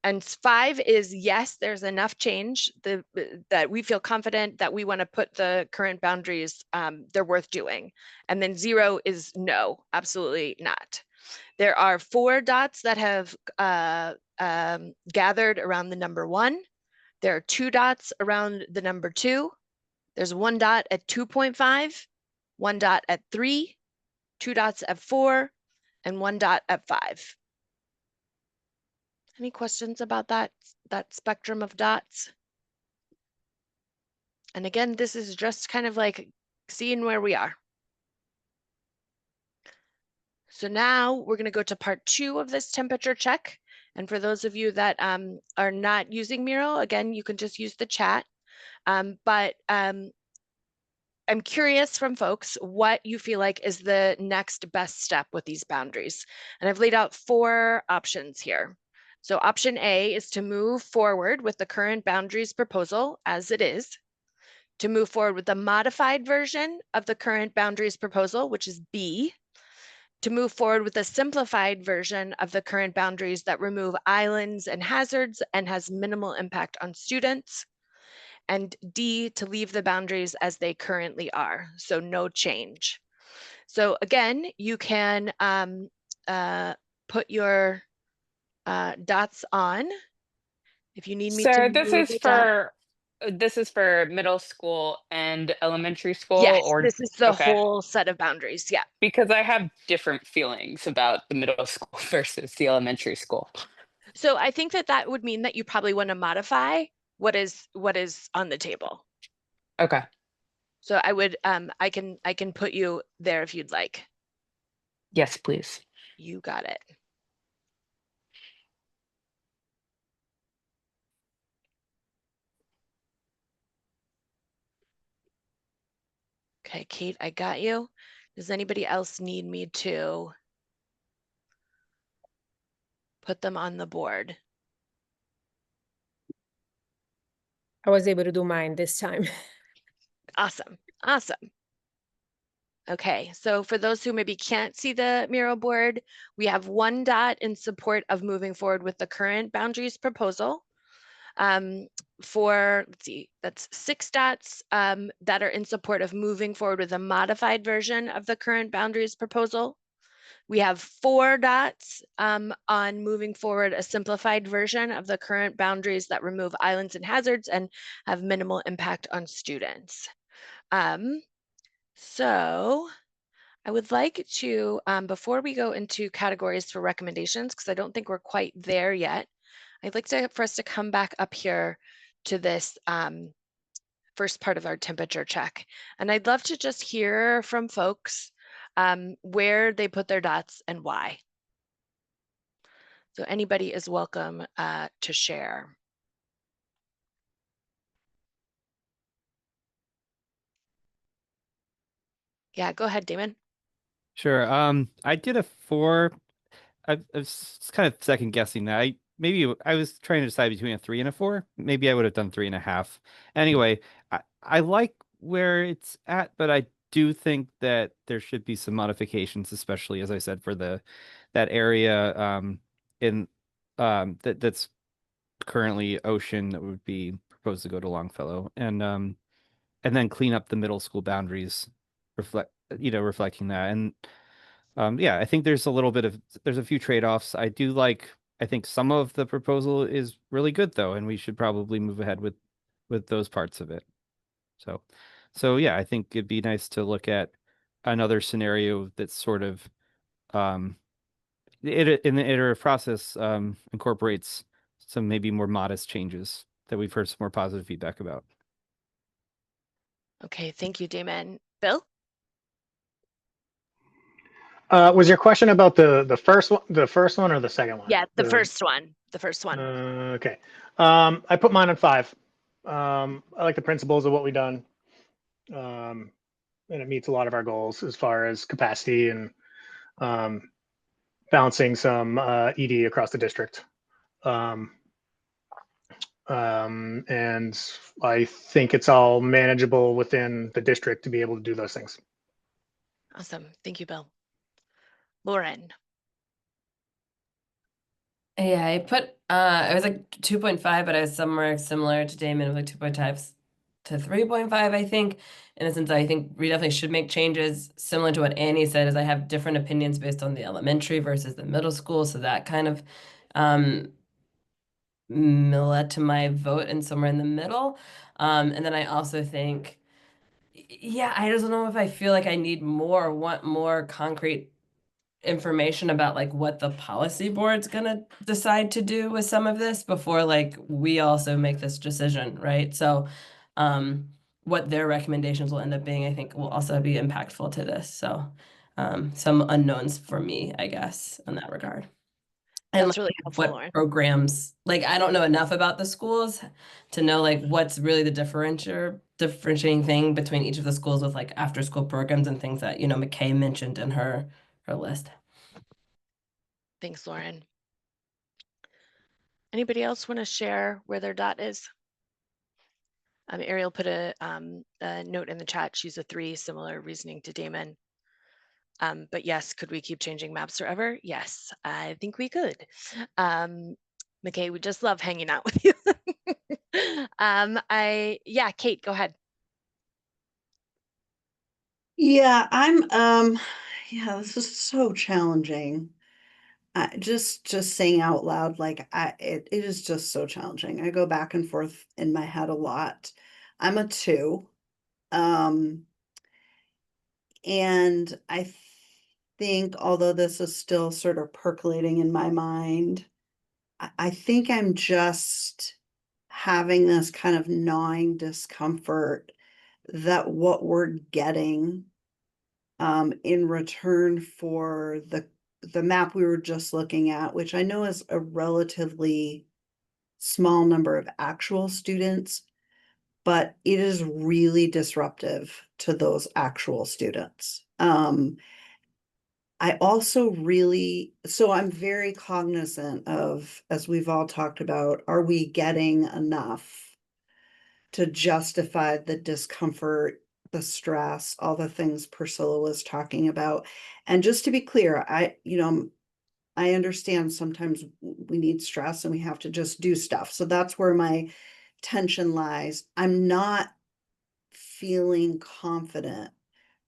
And 5 is yes, there's enough change that we feel confident that we want to put the current boundaries, they're worth doing. And then 0 is no, absolutely not. There are 4 dots that have gathered around the number 1. There are 2 dots around the number 2. There's 1 dot at 2.5, 1 dot at 3, 2 dots at 4, and 1 dot at 5. Any questions about that spectrum of dots? And again, this is just kind of like seeing where we are. So now we're going to go to part 2 of this temperature check. And for those of you that are not using Miro, again, you can just use the chat. I'm curious from folks what you feel like is the next best step with these boundaries. And I've laid out 4 options here. So option A is to move forward with the current boundaries proposal as it is, to move forward with the modified version of the current boundaries proposal, which is B, to move forward with a simplified version of the current boundaries that remove islands and hazards and has minimal impact on students, and D, to leave the boundaries as they currently are, so no change. So again, you can put your dots on if you need me to So move a dot. this is for middle school and elementary school, Yes, or this is the okay, whole set of boundaries. Yeah. because I have different feelings about the middle school versus the elementary school. So I think that would mean that you probably want to modify what is on the table. Okay. So I would I can put you there if you'd like. Yes, please. You got it. Okay, Kate, I got you. Does anybody else need me to put them on the board? I was able to do mine this time. Awesome, awesome. Okay, so for those who maybe can't see the Miro board, we have 1 dot in support of moving forward with the current boundaries proposal. Let's see, that's 6 dots that are in support of moving forward with a modified version of the current boundaries proposal. We have 4 dots on moving forward a simplified version of the current boundaries that remove islands and hazards and have minimal impact on students. So I would like to, before we go into categories for recommendations, because I don't think we're quite there yet, I'd like for us to come back up here to this first part of our temperature check. And I'd love to just hear from folks where they put their dots and why. So anybody is welcome to share. Yeah, go ahead, Damon. Sure. I did a 4. I was kind of second guessing that. I was trying to decide between a 3 and a 4. Maybe I would have done 3.5. Anyway, I like where it's at, but I do think that there should be some modifications, especially as I said for that area in that's currently ocean that would be proposed to go to Longfellow, and then clean up the middle school boundaries, reflecting that. And yeah, I think there's a few trade-offs. I think some of the proposal is really good though, and we should probably move ahead with those parts of it. So yeah, I think it'd be nice to look at another scenario that's sort of in the iterative process incorporates some maybe more modest changes that we've heard some more positive feedback about. Okay, thank you, Damon. Bill? Was your question about the first one or the second one? Yeah, the first one. The first one. Okay. I put mine on 5. I like the principles of what we've done. And it meets a lot of our goals as far as capacity and balancing some ED across the district. And I think it's all manageable within the district to be able to do those things. Awesome. Thank you, Bill. Lauren. Yeah, I put it was like 2.5, but I was somewhere similar to Damon, like 2.5 to 3.5, I think. In a sense, I think we definitely should make changes. Similar to what Annie said, is I have different opinions based on the elementary versus the middle school, so that kind of led to my vote and somewhere in the middle. And then I also think, yeah, I just don't know if I feel like I need more, want more concrete information about like what the policy board's gonna decide to do with some of this before like we also make this decision, right? So what their recommendations will end up being, I think will also be impactful to this. So some unknowns for me, I guess, in that regard. And That's like, really helpful, what Lauren. programs, like I don't know enough about the schools to know like what's really the differentiating thing between each of the schools with like after school programs and things that, you know, McKay mentioned in her list. Thanks, Lauren. Anybody else want to share where their dot is? Ariel put a note in the chat. She's a 3, similar reasoning to Damon. But yes, could we keep changing maps forever? Yes, I think we could. McKay, we just love hanging out with you. Yeah, Kate, go ahead. Yeah, yeah, this is so challenging. Just saying out loud, like it is just so challenging. I go back and forth in my head a lot. I'm a 2. And I think although this is still sort of percolating in my mind, I think I'm just having this kind of gnawing discomfort that what we're getting in return for the map we were just looking at, which I know is a relatively small number of actual students, but it is really disruptive to those actual students. I also so I'm very cognizant of, as we've all talked about, are we getting enough to justify the discomfort, the stress, all the things Priscilla was talking about? And just to be clear, I understand sometimes we need stress and we have to just do stuff. So that's where my tension lies. I'm not feeling confident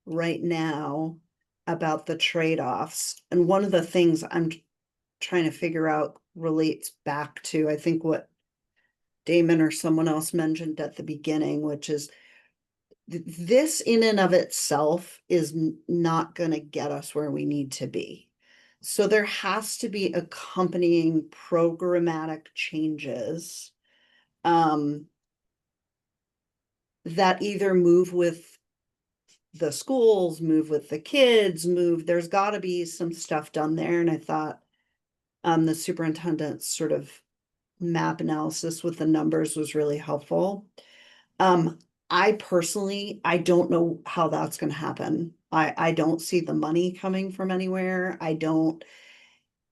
right now about the trade-offs. And one of the things I'm trying to figure out relates back to, I think, what Damon or someone else mentioned at the beginning, which is this in and of itself is not going to get us where we need to be. So there has to be accompanying programmatic changes that either move with the schools, move with the kids, there's got to be some stuff done there. And I thought the superintendent's sort of map analysis with the numbers was really helpful. I personally, I don't know how that's going to happen. I don't see the money coming from anywhere.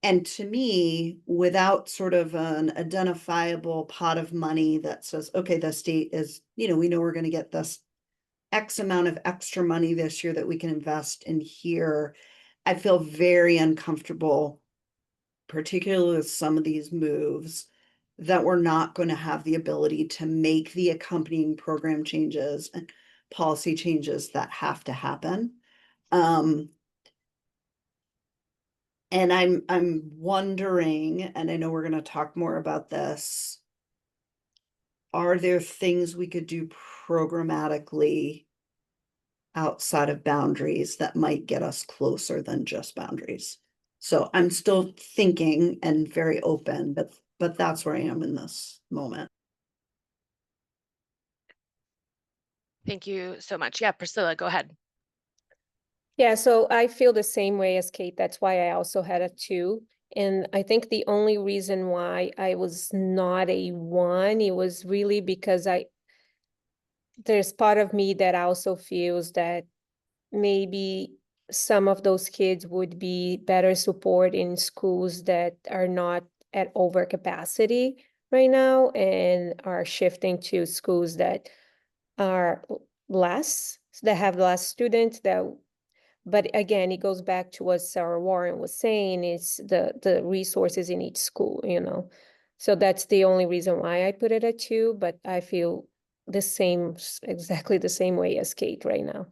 And to me, without sort of an identifiable pot of money that says, okay, the state is, we know we're going to get this X amount of extra money this year that we can invest in here, I feel very uncomfortable, particularly with some of these moves, that we're not going to have the ability to make the accompanying program changes and policy changes that have to happen. And I'm wondering, and I know we're going to talk more about this, are there things we could do programmatically outside of boundaries that might get us closer than just boundaries? So I'm still thinking and very open, but that's where I am in this moment. Thank you so much. Yeah, Priscilla, go ahead. Yeah, so I feel the same way as Kate. That's why I also had a 2. And I think the only reason why I was not a 1, it was really because there's part of me that also feels that maybe some of those kids would be better support in schools that are not at overcapacity right now and are shifting to schools that are that have less students, that But again, it goes back to what Sarah Warren was saying, is the resources in each school, you know. So that's the only reason why I put it at 2, but I feel the same, exactly the same way as Kate right now.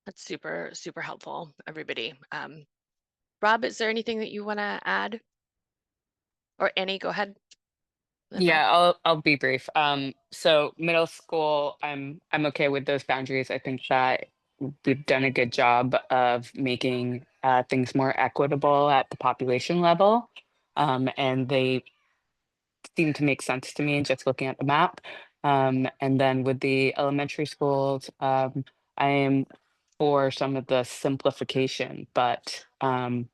That's super, super helpful, everybody. Rob, is there anything that you want to add? Or Annie, go ahead. Then Rob. Yeah, I'll be brief. So middle school, I'm okay with those boundaries. I think that we've done a good job of making things more equitable at the population level. And they seem to make sense to me just looking at the map. And then with the elementary schools, I am for some of the simplification, but I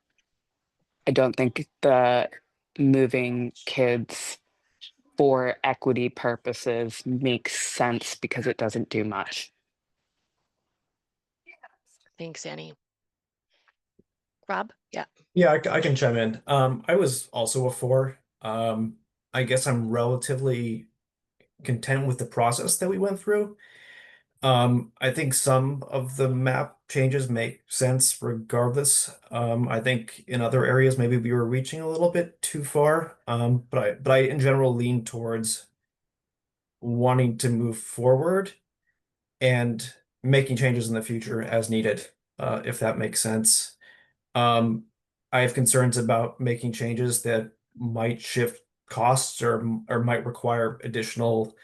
don't think the moving kids for equity purposes makes sense because it doesn't do much. Thanks, Annie. Rob? Yeah. Yeah, I can chime in. I was also a 4. I guess I'm relatively content with the process that we went through. I think some of the map changes make sense regardless. I think in other areas maybe we were reaching a little bit too far. But I in general lean towards wanting to move forward and making changes in the future as needed, if that makes sense. I have concerns about making changes that might shift costs or might require additional,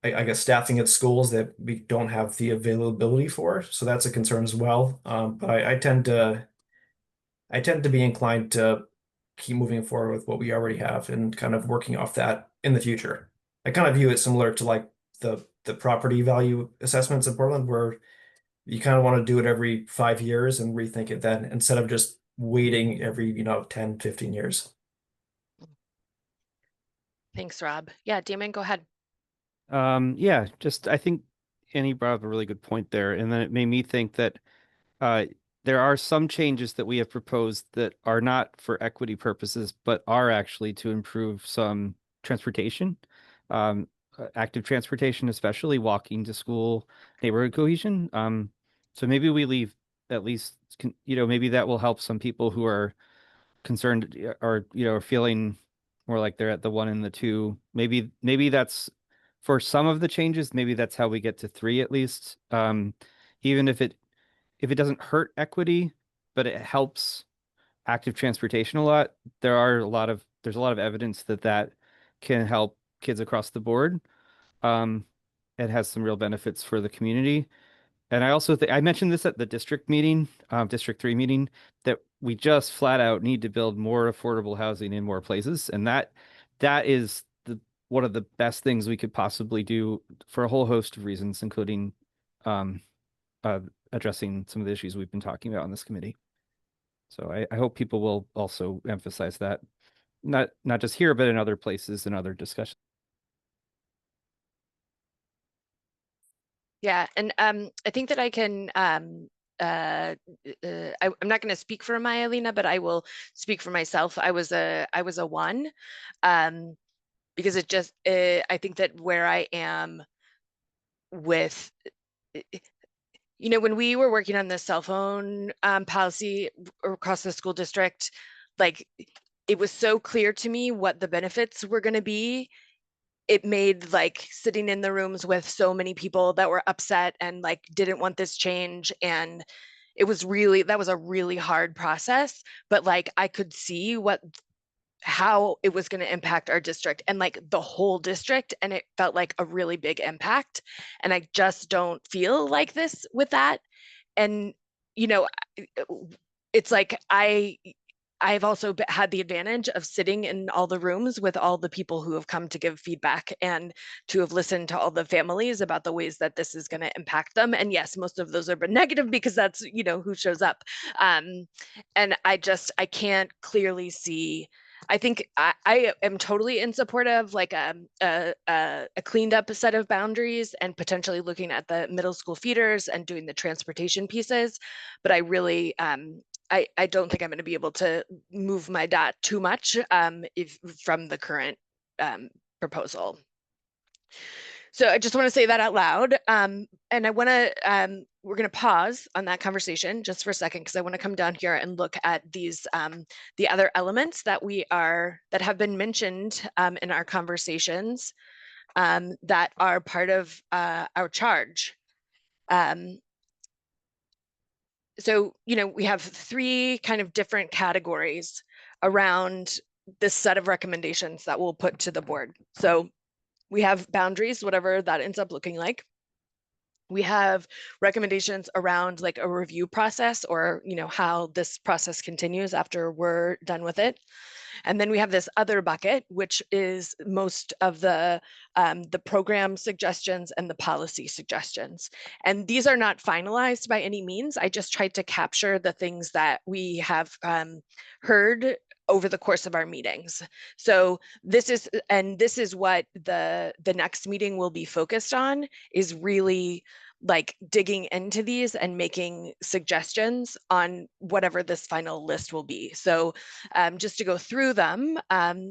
I guess, staffing at schools that we don't have the availability for. So that's a concern as well. But I tend to be inclined to keep moving forward with what we already have and kind of working off that in the future. I kind of view it similar to like the property value assessments in Portland, where you kind of want to do it every 5 years and rethink it then, instead of just waiting every 10, 15 years. Thanks, Rob. Yeah, Damon, go ahead. Yeah, just I think Annie brought up a really good point there, and then it made me think that there are some changes that we have proposed that are not for equity purposes, but are actually to improve some transportation, active transportation, especially walking to school, neighborhood cohesion. So maybe we leave at least, maybe that will help some people who are concerned or are feeling more like they're at the 1 and the 2. Maybe that's for some of the changes. Maybe that's how we get to 3 at least. Even if it doesn't hurt equity, but it helps active transportation a lot. There's a lot of evidence that can help kids across the board. It has some real benefits for the community. And I also think I mentioned this at the district meeting, District 3 meeting, that we just flat out need to build more affordable housing in more places. And that is one of the best things we could possibly do for a whole host of reasons, including addressing some of the issues we've been talking about on this committee. So I hope people will also emphasize that, not just here, but in other places and other discussions. Yeah, and I think that I can I'm not going to speak for Myelina, but I will speak for myself. I was a 1, because it just I think that where I am with, when we were working on the cell phone policy across the school district, like it was so clear to me what the benefits were going to be. It made like sitting in the rooms with so many people that were upset and like didn't want this change, and that was a really hard process, but like I could see how it was going to impact our district and like the whole district, and it felt like a really big impact, and I just don't feel like this with that. And it's like I've also had the advantage of sitting in all the rooms with all the people who have come to give feedback and to have listened to all the families about the ways that this is going to impact them. And yes, most of those are been negative because that's, who shows up. And I can't clearly see. I think I am totally in support of like a cleaned up set of boundaries and potentially looking at the middle school feeders and doing the transportation pieces. But I really, I don't think I'm going to be able to move my dot too much from the current proposal. So I just want to say that out loud. And I want to, we're going to pause on that conversation just for a second, because I want to come down here and look at these, the other elements that that have been mentioned in our conversations that are part of our charge. So, we have 3 kind of different categories around this set of recommendations that we'll put to the board. So we have boundaries, whatever that ends up looking like. We have recommendations around like a review process, or how this process continues after we're done with it. And then we have this other bucket, which is most of the program suggestions and the policy suggestions. And these are not finalized by any means. I just tried to capture the things that we have heard over the course of our meetings. So this is what the next meeting will be focused on, is really like digging into these and making suggestions on whatever this final list will be. So just to go through them,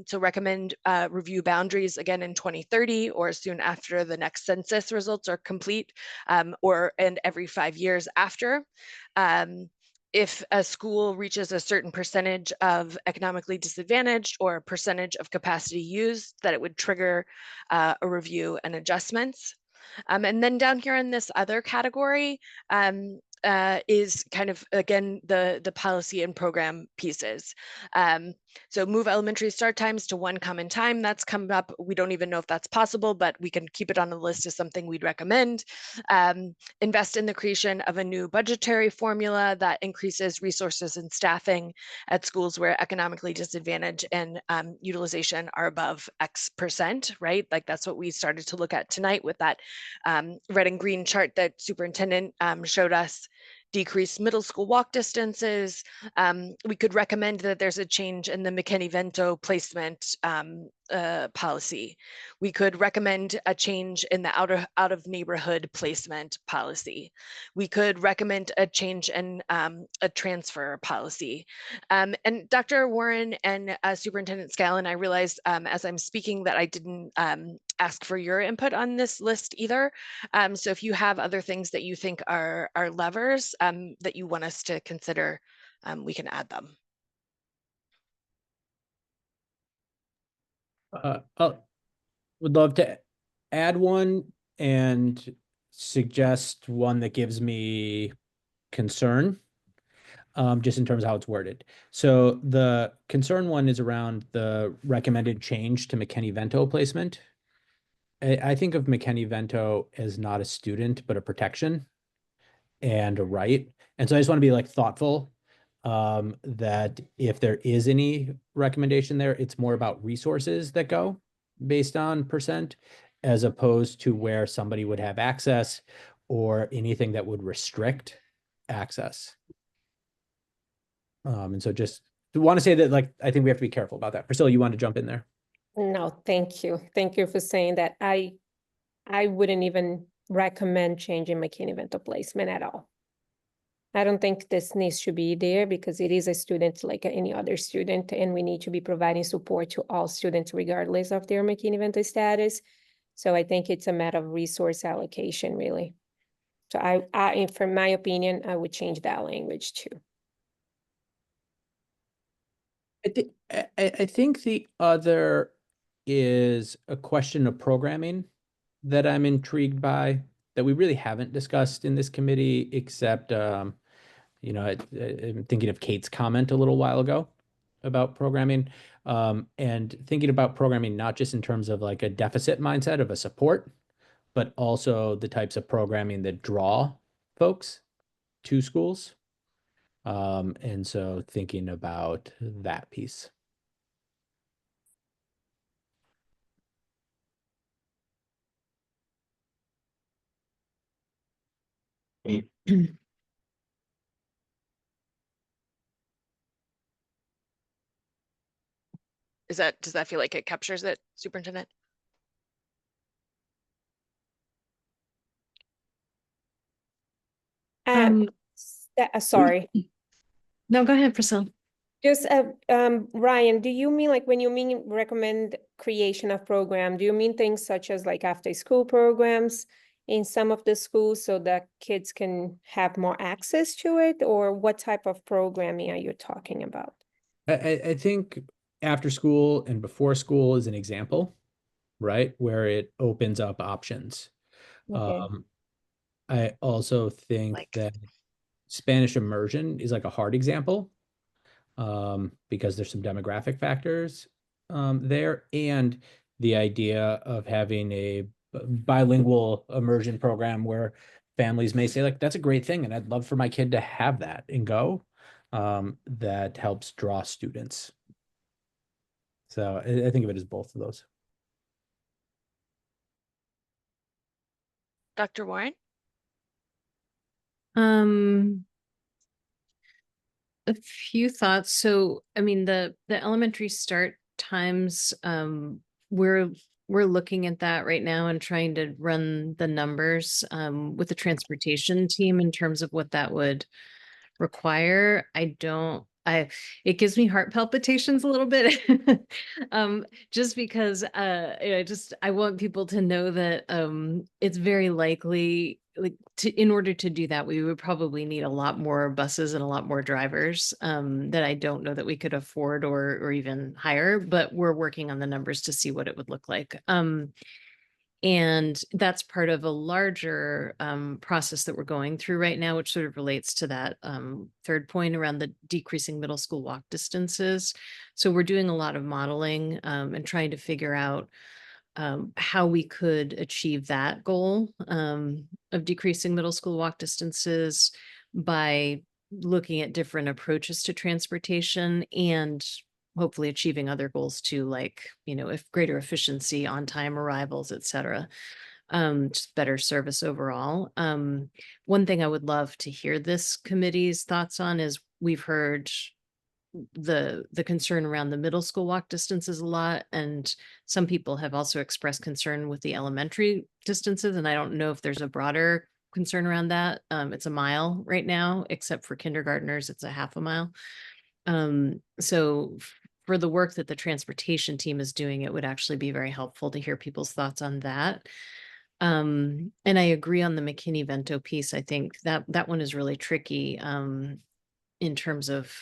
so recommend review boundaries again in 2030 or soon after the next census results are complete, and every 5 years after. If a school reaches a certain percentage of economically disadvantaged or a percentage of capacity used, that it would trigger a review and adjustments. And then down here in this other category is kind of, again, the policy and program pieces. So move elementary start times to 1 common time. That's come up. We don't even know if that's possible, but we can keep it on the list as something we'd recommend. Invest in the creation of a new budgetary formula that increases resources and staffing at schools where economically disadvantaged and utilization are above X%, right? Like that's what we started to look at tonight with that red and green chart that superintendent showed us. Decrease middle school walk distances. We could recommend that there's a change in the McKinney-Vento placement policy. We could recommend a change in the out of neighborhood placement policy. We could recommend a change in a transfer policy. And Dr. Warren and Superintendent Scallon, I realized as I'm speaking that I didn't ask for your input on this list either. So if you have other things that you think are levers that you want us to consider, we can add them. I would love to add one and suggest one that gives me concern, just in terms of how it's worded. So the concern one is around the recommended change to McKinney-Vento placement. I think of McKinney-Vento as not a student, but a protection and a right. And so I just want to be like thoughtful that if there is any recommendation there, it's more about resources that go based on percent, as opposed to where somebody would have access or anything that would restrict access. And so just want to say that, like, I think we have to be careful about that. Priscilla, you want to jump in there? No, thank you. Thank you for saying that. I wouldn't even recommend changing McKinney-Vento placement at all. I don't think this needs to be there because it is a student like any other student, and we need to be providing support to all students regardless of their McKinney-Vento status. So I think it's a matter of resource allocation, really. So I, from my opinion, I would change that language too. I think the other is a question of programming that I'm intrigued by, that we really haven't discussed in this committee, except, I'm thinking of Kate's comment a little while ago about programming, and thinking about programming not just in terms of like a deficit mindset of a support, but also the types of programming that draw folks to schools. And so thinking about that piece. Does that feel like it captures it, Superintendent? Sorry. No, go ahead, Priscilla. Just, Ryan, do you mean like when you mean recommend creation of program, do you mean things such as like after school programs in some of the schools so that kids can have more access to it? Or what type of programming are you talking about? I think after school and before school is an example, right? Where it opens up options. Okay. I also think Like, that Spanish immersion is like a hard example, because there's some demographic factors there, and the idea of having a bilingual immersion program where families may say, like, that's a great thing, and I'd love for my kid to have that and go. That helps draw students. So I think of it as both of those. Dr. Warren? A few thoughts. So, I mean, the elementary start times, we're looking at that right now and trying to run the numbers with the transportation team in terms of what that would require. It gives me heart palpitations a little bit. Just because I want people to know that it's very likely, like, in order to do that, we would probably need a lot more buses and a lot more drivers that I don't know that we could afford or even hire, but we're working on the numbers to see what it would look like. And that's part of a larger process that we're going through right now, which sort of relates to that third point around the decreasing middle school walk distances. So we're doing a lot of modeling and trying to figure out how we could achieve that goal of decreasing middle school walk distances by looking at different approaches to transportation and hopefully achieving other goals too, like, if greater efficiency, on time arrivals, et cetera, just better service overall. One thing I would love to hear this committee's thoughts on is we've heard the concern around the middle school walk distances a lot, and some people have also expressed concern with the elementary distances, and I don't know if there's a broader concern around that. It's a mile right now, except for kindergartners, it's a half a mile. So for the work that the transportation team is doing, it would actually be very helpful to hear people's thoughts on that. And I agree on the McKinney-Vento piece. I think that one is really tricky in terms of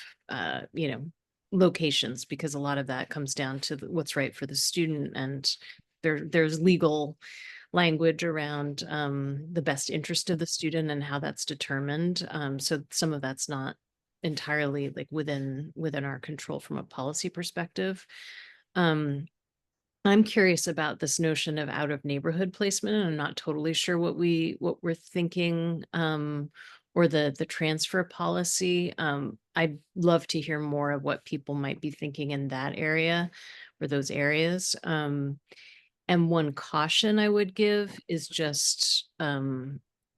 locations, because a lot of that comes down to what's right for the student, and there's legal language around the best interest of the student and how that's determined. So some of that's not entirely like within our control from a policy perspective. I'm curious about this notion of out of neighborhood placement, and I'm not totally sure what we're thinking, or the transfer policy. I'd love to hear more of what people might be thinking in that area or those areas. And one caution I would give is just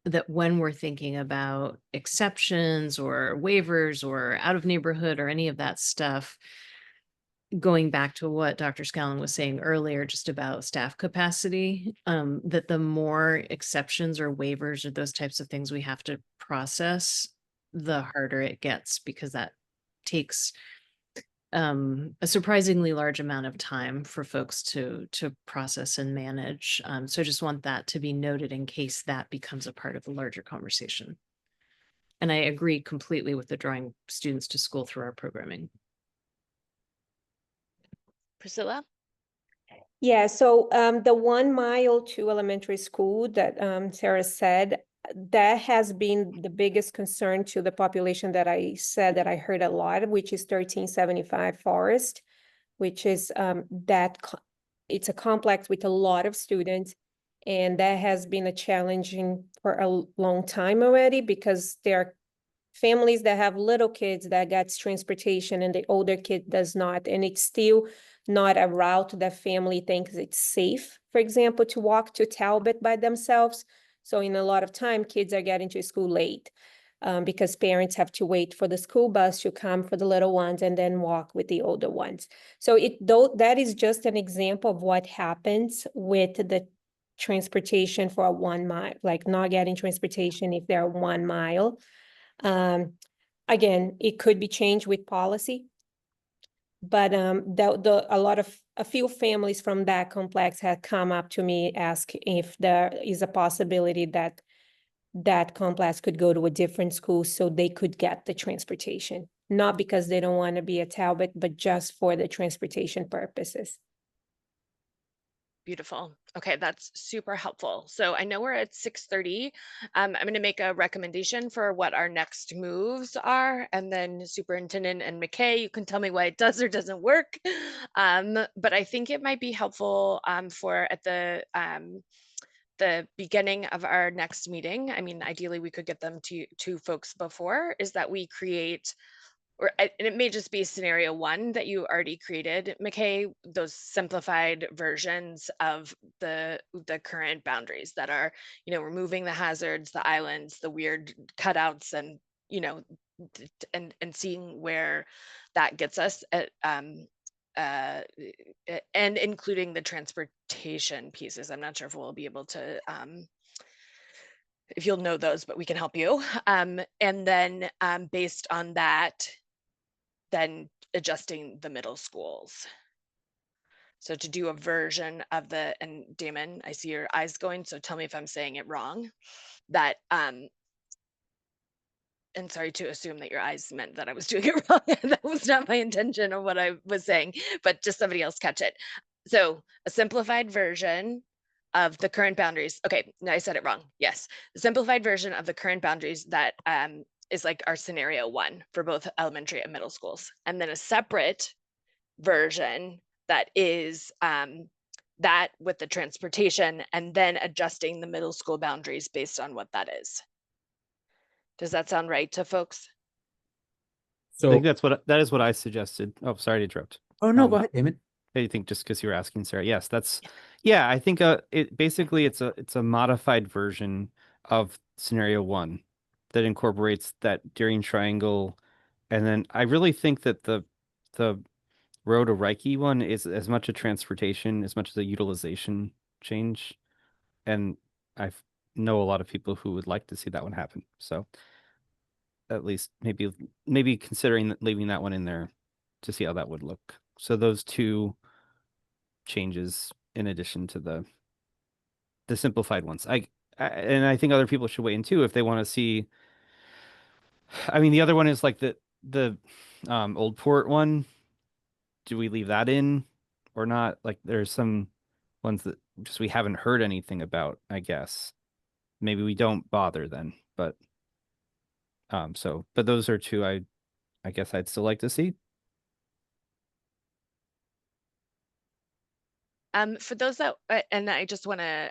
that when we're thinking about exceptions or waivers or out of neighborhood or any of that stuff, going back to what Dr. Scallon was saying earlier, just about staff capacity, that the more exceptions or waivers or those types of things we have to process, the harder it gets, because that takes a surprisingly large amount of time for folks to process and manage. So I just want that to be noted in case that becomes a part of the larger conversation. And I agree completely with the drawing students to school through our programming. Priscilla? Yeah, so the 1 mile to elementary school that Sarah said, that has been the biggest concern to the population that I said that I heard a lot, which is 1375 Forest, which is it's a complex with a lot of students. And that has been a challenging for a long time already, because there are families that have little kids that gets transportation and the older kid does not. And it's still not a route that family thinks it's safe, for example, to walk to Talbot by themselves. So in a lot of time, kids are getting to school late because parents have to wait for the school bus to come for the little ones and then walk with the older ones. So that is just an example of what happens with the transportation for a 1 mile, like not getting transportation if they're 1 mile. Again, it could be changed with policy. But a few families from that complex had come up to me, ask if there is a possibility that that complex could go to a different school so they could get the transportation, not because they don't want to be at Talbot, but just for the transportation purposes. Beautiful. Okay, that's super helpful. So I know we're at 6:30. I'm going to make a recommendation for what our next moves are, and then Superintendent and McKay, you can tell me why it does or doesn't work. But I think it might be helpful for at the beginning of our next meeting. I mean, ideally, we could get them to folks before. Is that we create, and it may just be scenario one that you already created, McKay, those simplified versions of the current boundaries that are, removing the hazards, the islands, the weird cutouts, and, and seeing where that gets us at, and including the transportation pieces. I'm not sure if we'll be able to, if you'll know those, but we can help you. And then based on that, then adjusting the middle schools. So to do a version of and Damon, I see your eyes going, so tell me if I'm saying it wrong, that, and sorry to assume that your eyes meant that I was doing it wrong. That was not my intention of what I was saying, but just somebody else catch it. So a simplified version of the current boundaries. Okay, no, I said it wrong. Yes, the simplified version of the current boundaries that is like our scenario one for both elementary and middle schools. And then a separate version that is that with the transportation, and then adjusting the middle school boundaries based on what that is. Does that sound right to folks? I think So, that is what I suggested. Oh, sorry to interrupt. oh no, go ahead, Damon. I think just because you were asking, Sarah. Yes, yeah, I think it basically it's a modified version of scenario one that incorporates that Deering triangle. And then I really think that the road to Reiki one is as much a transportation as much as a utilization change. And I know a lot of people who would like to see that one happen. So at least maybe considering leaving that one in there to see how that would look. So those two changes in addition to the simplified ones. And I think other people should weigh in too if they want to see. I mean, the other one is like the Old Port one. Do we leave that in or not? Like there's some ones that just we haven't heard anything about, I guess. Maybe we don't bother then, but but those are two I guess I'd still like to see. For those that, and I just want to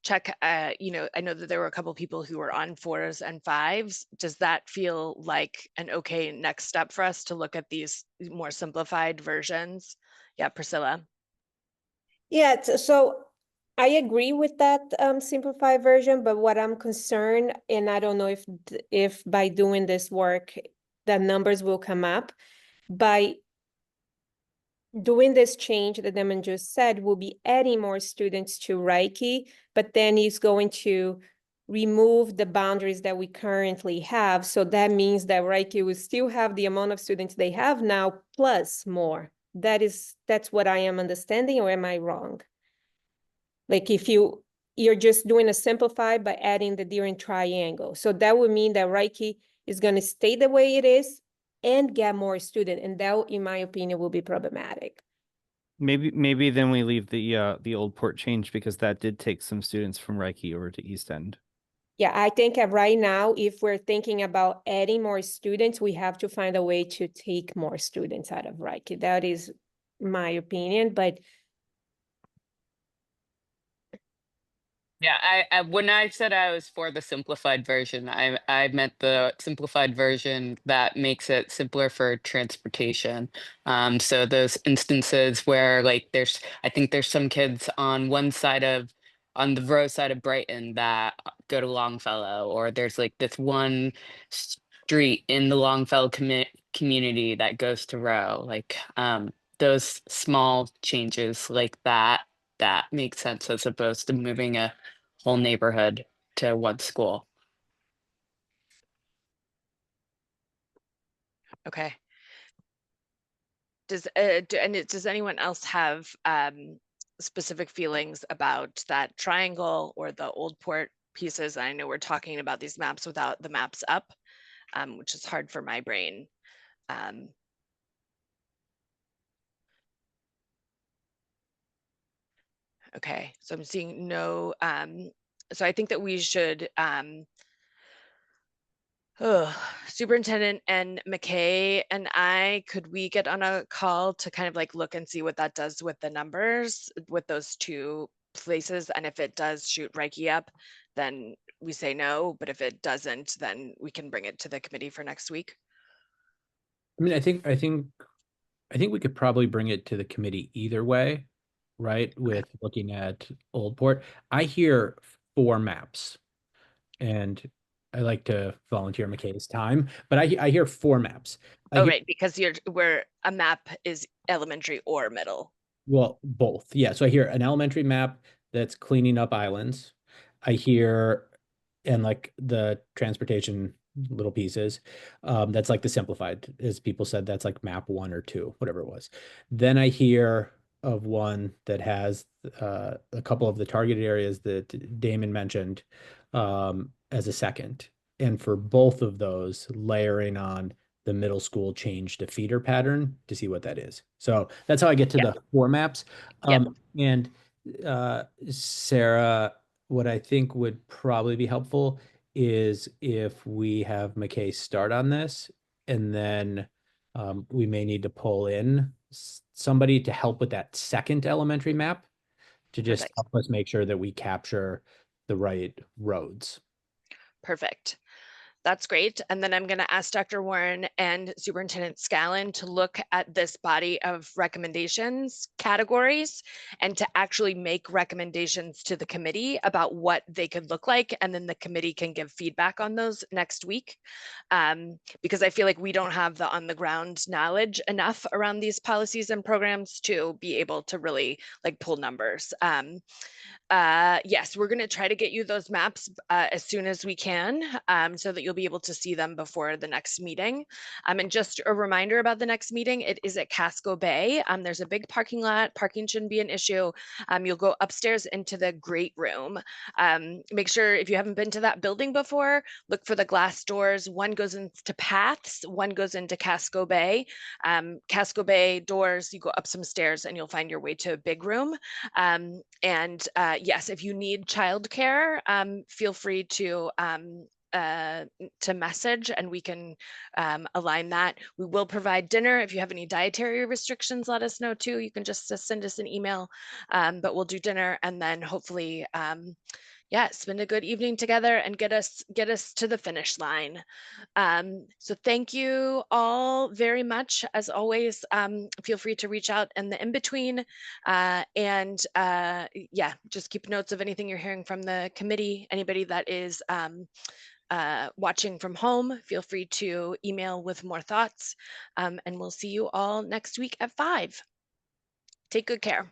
check, I know that there were a couple people who were on 4s and 5s. Does that feel like an okay next step for us to look at these more simplified versions? Yeah, Priscilla. Yeah, so I agree with that simplified version, but what I'm concerned, and I don't know if by doing this work, the numbers will come up, by doing this change that Damon just said, we'll be adding more students to Reiki, but then he's going to remove the boundaries that we currently have. So that means that Reiki will still have the amount of students they have now, plus more. That's what I am understanding, or am I wrong? Like if you're just doing a simplified by adding the Deering triangle. So that would mean that Reiki is going to stay the way it is and get more student. And that, in my opinion, will be problematic. Maybe then we leave the Old Port change because that did take some students from Reiki over to East End. Yeah, I think right now, if we're thinking about adding more students, we have to find a way to take more students out of Reiki. That is my opinion, but Yeah, I when I said I was for the simplified version, I meant the simplified version that makes it simpler for transportation. So those instances where like I think there's some kids on on the road side of Brighton that go to Longfellow, or there's like this one street in the Longfellow community that goes to Row. Like those small changes like that makes sense as opposed to moving a whole neighborhood to one school. Okay. Does does anyone else have specific feelings about that triangle or the old port pieces? I know we're talking about these maps without the maps up, which is hard for my brain. Okay, so I'm seeing no, so I think that we should, Superintendent and McKay and could we get on a call to kind of like look and see what that does with the numbers with those two places? And if it does shoot Reiki up, then we say no, but if it doesn't, then we can bring it to the committee for next week. I mean, I think we could probably bring it to the committee either way, right? With looking at Old Port. I hear 4 maps, and I like to volunteer McKay's time, but I hear 4 maps. Oh, right, because where a map is elementary or middle. Well, both. Yeah. So I hear an elementary map that's cleaning up islands. I hear, and like the transportation little pieces, that's like the simplified, as people said, that's like map 1 or 2, whatever it was. Then I hear of one that has a couple of the targeted areas that Damon mentioned as a second. And for both of those, layering on the middle school change to feeder pattern to see what that is. So that's how I get to the 4 maps. And Sarah, what I think would probably be helpful is if we have McKay start on this, and then we may need to pull in somebody to help with that second elementary map to just help us make sure that we capture the right roads. Perfect. That's great. And then I'm going to ask Dr. Warren and Superintendent Scallon to look at this body of recommendations categories and to actually make recommendations to the committee about what they could look like. And then the committee can give feedback on those next week. Because I feel like we don't have the on the ground knowledge enough around these policies and programs to be able to really like pull numbers. Yes, we're going to try to get you those maps as soon as we can so that you'll be able to see them before the next meeting. And just a reminder about the next meeting, it is at Casco Bay. There's a big parking lot. Parking shouldn't be an issue. You'll go upstairs into the great room. Make sure if you haven't been to that building before, look for the glass doors. One goes into Paths, one goes into Casco Bay. Casco Bay doors, you go up some stairs and you'll find your way to a big room. Yes, if you need childcare, feel free to message and we can align that. We will provide dinner. If you have any dietary restrictions, let us know too. You can just send us an email, but we'll do dinner and then hopefully, spend a good evening together and get us to the finish line. So thank you all very much. As always, feel free to reach out in the in-between just keep notes of anything you're hearing from the committee. Anybody that is watching from home, feel free to email with more thoughts and we'll see you all next week at 5. Take good care.